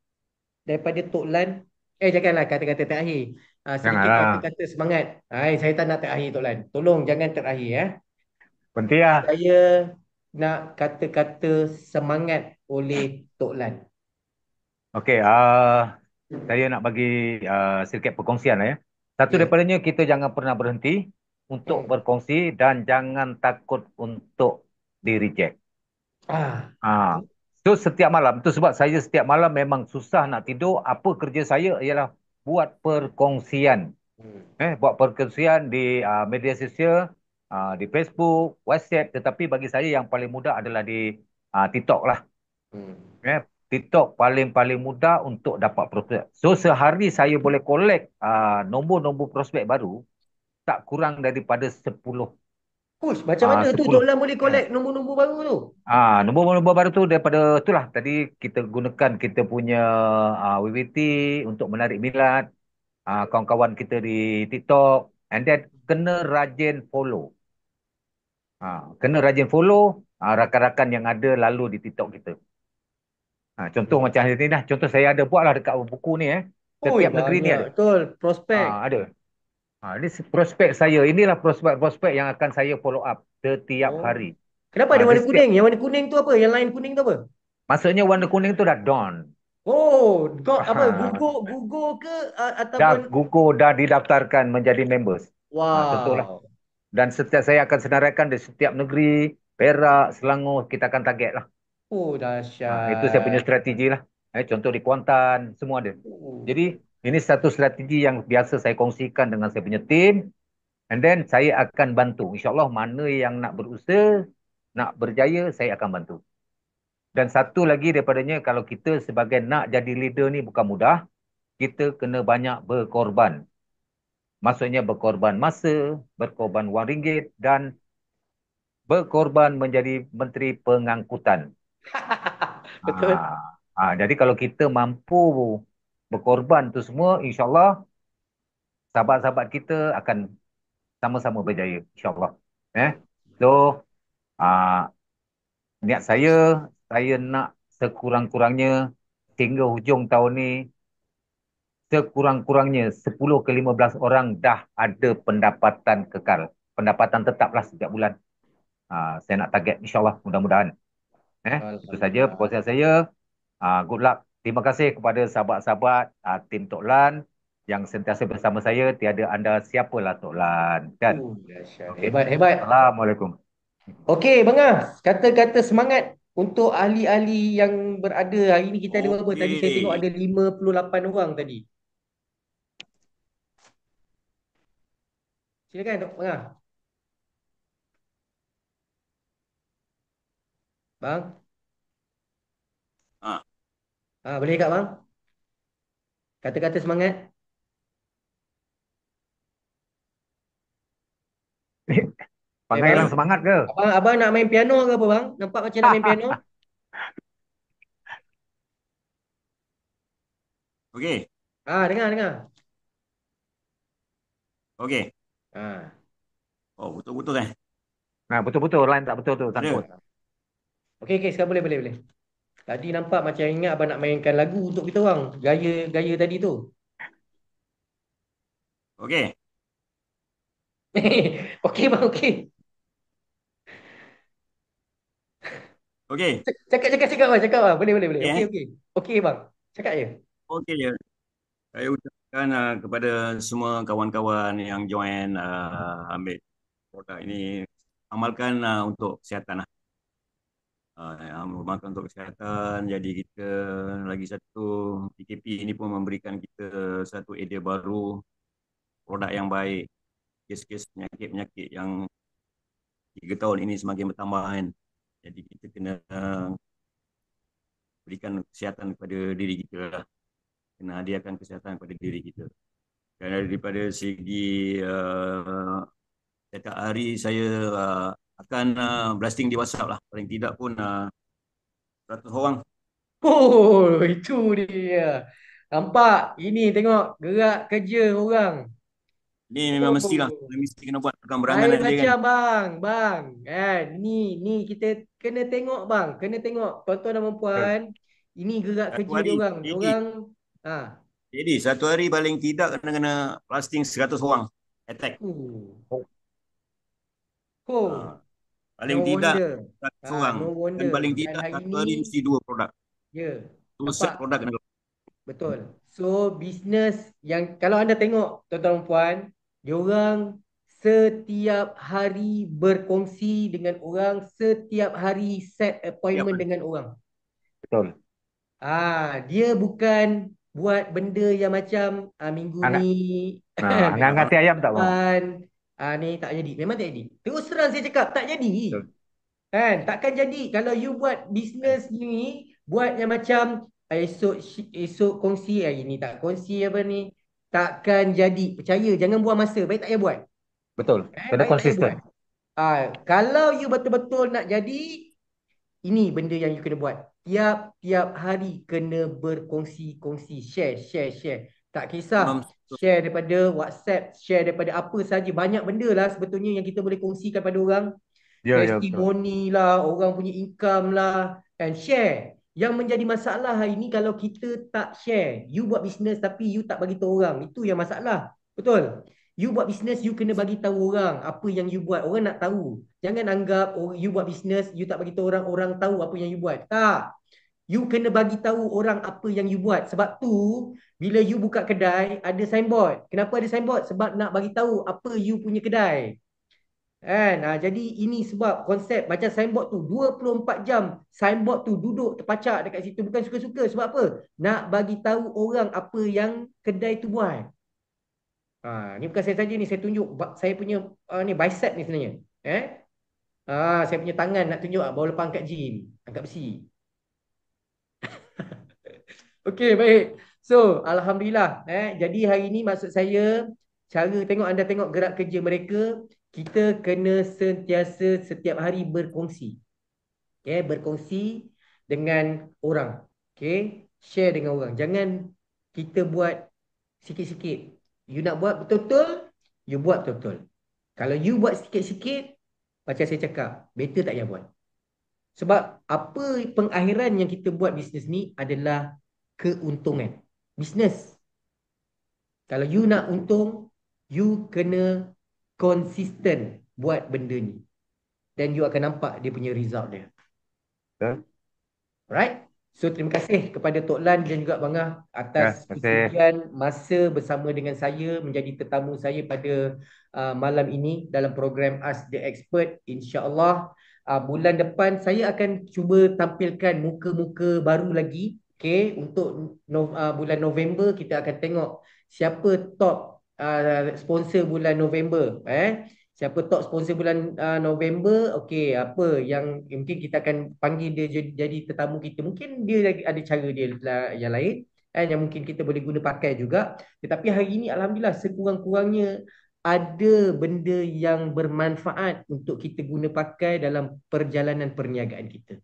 daripada Tok Lan. Janganlah kata-kata terakhir. Sedikit Janganlah. kata-kata semangat. Saya tak nak terakhir, Tok Lan. Tolong jangan terakhir Penting lah. Saya nak kata-kata semangat oleh Tok Lan. Okey, saya nak bagi sedikit perkongsian lah ya. Satu Ya. daripadanya, kita jangan pernah berhenti untuk berkongsi dan jangan takut untuk di-reject. So setiap malam, tu sebab saya setiap malam memang susah nak tidur. Apa kerja saya ialah buat perkongsian. Buat perkongsian di media sosial di Facebook, WhatsApp, tetapi bagi saya yang paling mudah adalah di TikTok lah. Ya, TikTok paling mudah untuk dapat prospek. So sehari saya boleh collect nombor-nombor prospek baru tak kurang daripada 10. Push, macam mana tu 10. Tok Lan boleh Ya. collect nombor-nombor baru tu? Nombor-nombor baru tu daripada itulah tadi kita gunakan kita punya WWT untuk menarik minat kawan-kawan kita di TikTok, and then kena rajin follow. Kena rajin follow rakan-rakan yang ada lalu di TikTok kita. Contoh macam ni lah. Contoh saya ada buat lah dekat buku ni. Oi, Setiap negeri ni banyak ada. betul prospek. Ada. Ini prospek saya. Inilah prospek-prospek yang akan saya follow up setiap Oh. hari. Kenapa ada Dia warna setiap, kuning? Yang warna kuning tu apa? Yang lain kuning tu apa? maksudnya warna kuning tu dah done. Oh, kau apa? Ah, Gugur ke dah ataupun gugur, dah didaftarkan menjadi members. Contohlah. wow. Dan setiap saya akan senaraikan di setiap negeri, Perak, Selangor, kita akan target lah. Oh, Itu saya punya dahsyat. strategi lah. Contoh di Kuantan, semua ada. Oh. Jadi, ini satu strategi yang biasa saya kongsikan dengan saya punya tim. And then, saya akan bantu. InsyaAllah, mana yang nak berusaha, nak berjaya, saya akan bantu. Dan satu lagi daripadanya, kalau kita sebagai nak jadi leader ni bukan mudah, kita kena banyak berkorban. Maksudnya berkorban masa, berkorban wang ringgit, dan berkorban menjadi menteri pengangkutan. Betul. Jadi kalau kita mampu berkorban tu semua, insyaAllah sahabat-sahabat kita akan sama-sama berjaya, insyaAllah. So, niat saya nak sekurang-kurangnya hingga hujung tahun ni, sekurang-kurangnya 10 ke 15 orang dah ada pendapatan kekal. Pendapatan tetaplah setiap bulan. Saya nak target, insyaAllah, mudah-mudahan. Itu saja Alhamdulillah. perkongsian saya. Good luck. Terima kasih kepada sahabat-sahabat tim Tok Lan yang sentiasa bersama saya. Tiada anda siapalah Tok Lan. Kan? Dahsyat. Okay. Hebat, hebat. Assalamualaikum. Okey, Bang As, kata-kata semangat untuk ahli-ahli yang berada hari ni. Kita ada berapa tadi? Saya tengok ada 58 orang tadi. Silakan Tok Bang As. Bang? Boleh tak bang? Kata-kata semangat. Panggil bang? lang semangat ke? Abang nak main piano ke apa bang? Nampak macam nak main piano? Okey. Dengar. Okey. Ah. Oh, betul-betul kan? Betul-betul. Line tak betul tu. Sangkut. Okey, sekarang boleh. Tadi nampak macam ingat abang nak mainkan lagu untuk kita orang. Gaya tadi tu. Okey. Okey bang, okey. Okey. Cakap bang. Boleh. Okay, Okey. Okey bang. Cakap je. Okey je. Saya ucapkan kepada semua kawan-kawan yang join ambil produk ini, amalkan untuk kesihatan lah. Amalkan untuk kesihatan. Jadi kita lagi satu, PKP ini pun memberikan kita satu idea baru, produk yang baik, kes-kes penyakit-penyakit yang 3 tahun ini semakin bertambah kan. Jadi kita kena berikan kesihatan kepada diri kita lah. Kena hadiahkan kesihatan kepada diri kita. Dan daripada segi setiap hari saya akan blasting di WhatsApp lah. Paling tidak pun 100 orang. Oh, itu dia. Nampak? Ini tengok gerak kerja orang. Ini memang mestilah. Mesti kena buat. Bukan berangan Lain saja macam kan. bang. Kan? Ni kita kena tengok bang. Kena tengok tuan-tuan dan puan. Ini gerak Satu kerja hari, diorang. Diorang jadi satu hari paling tidak kena blasting 100 orang. Attack. Paling No tidak wonder. 100 orang. No wonder. Dan paling Dan tidak hari satu hari ni mesti 2 produk. Ya. Tu set produk kena. Betul. So bisnes yang kalau anda tengok tuan-tuan dan puan, diorang setiap hari berkongsi dengan orang, setiap hari set appointment dengan orang. Betul. Dia bukan buat benda yang macam minggu ni Angkat ayam tak bang? Ni tak jadi. Memang tak jadi. Terus terang saya cakap tak jadi. Betul. Kan? Takkan jadi kalau you buat bisnes ni, buat yang macam esok kongsi hari ni tak kongsi apa ni. Takkan jadi. Percaya, jangan buang masa. Baik tak payah buat. Betul. Kena Baik tak payah buat. konsisten. Kalau you betul-betul nak jadi, ini benda yang you kena buat. Tiap-tiap hari kena berkongsi-kongsi, share. Tak kisah share daripada WhatsApp, share daripada apa saja. Banyak benda lah sebetulnya yang kita boleh kongsikan pada orang. Ya, betul. Testimoni lah, orang punya income lah, and share. Yang menjadi masalah hari ni kalau kita tak share. You buat bisnes tapi you tak bagi tahu orang. Itu yang masalah. Betul? You buat bisnes, you kena bagi tahu orang apa yang you buat. Orang nak tahu. Jangan anggap you buat bisnes, you tak bagi tahu orang, orang tahu apa yang you buat. Tak. You kena bagi tahu orang apa yang you buat. Sebab tu, bila you buka kedai, ada signboard. Kenapa ada signboard? Sebab nak bagi tahu apa you punya kedai. Kan? Jadi ini sebab konsep macam signboard tu 24 jam signboard tu duduk terpacak dekat situ bukan suka-suka. Sebab apa? Nak bagi tahu orang apa yang kedai tu buat. Ni bukan saya saja ni, saya tunjuk saya punya ni bicep ni sebenarnya. Saya punya tangan nak tunjuk baru lepas angkat gym, angkat besi. Okey, baik. So, alhamdulillah. Jadi hari ni maksud saya cara anda tengok gerak kerja mereka, kita kena sentiasa setiap hari berkongsi. Berkongsi dengan orang. Share dengan orang. Jangan kita buat sikit-sikit. You nak buat betul-betul, you buat betul-betul. Kalau you buat sikit-sikit, macam saya cakap, better tak payah buat. Sebab apa pengakhiran yang kita buat bisnes ni adalah keuntungan. Bisnes. Kalau you nak untung, you kena konsisten buat benda ni. Dan you akan nampak dia punya result dia. Alright? So, terima kasih kepada Tok Lan dan juga Bangah atas persetujuan masa bersama dengan saya menjadi tetamu saya pada malam ini dalam program Ask the Expert. InsyaAllah bulan depan saya akan cuba tampilkan muka-muka baru lagi. Untuk bulan November kita akan tengok siapa top sponsor bulan November. Siapa top sponsor bulan November, apa yang mungkin kita akan panggil dia jadi tetamu kita. Mungkin dia ada cara dia yang lain yang mungkin kita boleh guna pakai juga. Tetapi hari ini alhamdulillah sekurang-kurangnya ada benda yang bermanfaat untuk kita guna pakai dalam perjalanan perniagaan kita.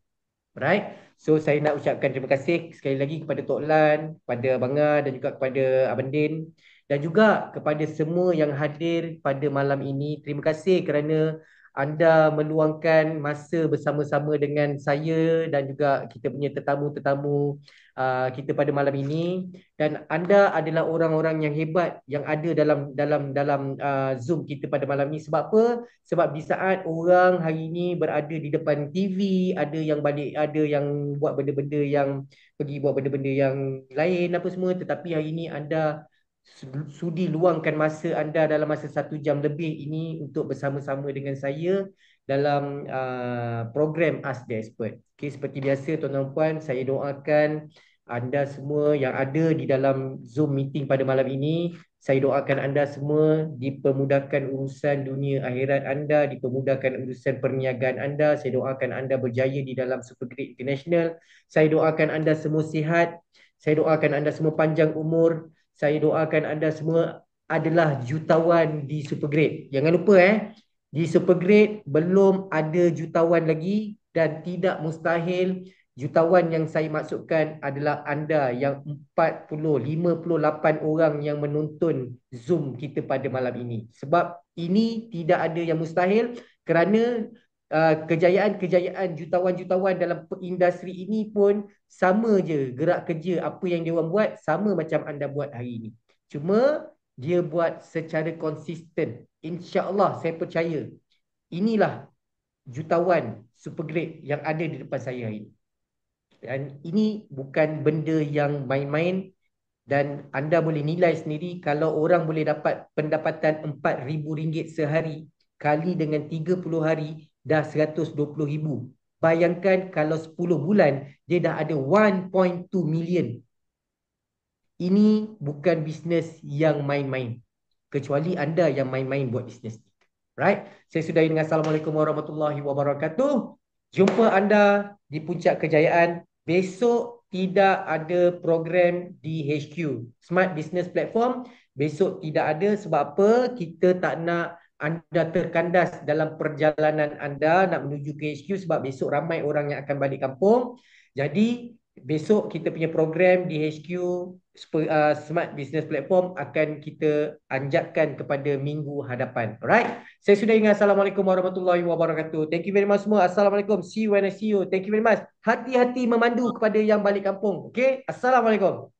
Right? So saya nak ucapkan terima kasih sekali lagi kepada Tok Lan, kepada Bangah dan juga kepada Abang Din. Dan juga kepada semua yang hadir pada malam ini. Terima kasih kerana anda meluangkan masa bersama-sama dengan saya dan juga kita punya tetamu-tetamu kita pada malam ini. Dan anda adalah orang-orang yang hebat yang ada dalam Zoom kita pada malam ini. Sebab apa? Sebab di saat orang hari ini berada di depan TV, ada yang buat benda-benda yang pergi buat benda-benda yang lain apa semua. Tetapi hari ini anda sudi luangkan masa anda dalam masa 1 jam lebih ini untuk bersama-sama dengan saya dalam program Ask the Expert. Seperti biasa tuan-tuan dan puan, saya doakan anda semua yang ada di dalam Zoom meeting pada malam ini, saya doakan anda semua dipermudahkan urusan dunia akhirat anda, dipermudahkan urusan perniagaan anda. Saya doakan anda berjaya di dalam Supergrade International. Saya doakan anda semua sihat. Saya doakan anda semua panjang umur. Saya doakan anda semua adalah jutawan di Supergrade. Jangan lupa di Supergrade belum ada jutawan lagi dan tidak mustahil. Jutawan yang saya maksudkan adalah anda yang 58 orang yang menonton Zoom kita pada malam ini. Sebab ini tidak ada yang mustahil kerana kejayaan jutawan-jutawan dalam industri ini pun sama je gerak kerja apa yang dia orang buat sama macam anda buat hari ini. Cuma dia buat secara konsisten. InsyaAllah saya percaya inilah jutawan Supergrade yang ada di depan saya hari ini. Dan ini bukan benda yang main-main dan anda boleh nilai sendiri kalau orang boleh dapat pendapatan RM4,000 sehari kali dengan 30 hari dah 120,000. Bayangkan kalau 10 bulan dia dah ada 1.2 million. Ini bukan bisnes yang main-main. Kecuali anda yang main-main buat bisnes ni. Right? Saya sudahi dengan Assalamualaikum warahmatullahi wabarakatuh. Jumpa anda di Puncak Kejayaan. Besok tidak ada program di HQ. Smart Business Platform. Besok tidak ada sebab apa? Kita tak nak anda terkandas dalam perjalanan anda nak menuju ke HQ sebab besok ramai orang yang akan balik kampung. Jadi besok kita punya program di HQ Smart Business Platform akan kita anjatkan kepada minggu hadapan. Alright. Saya sudah ingat. Assalamualaikum warahmatullahi wabarakatuh. Thank you very much semua. Assalamualaikum. See you when I see you. Thank you very much. Hati-hati memandu kepada yang balik kampung. Okay. Assalamualaikum.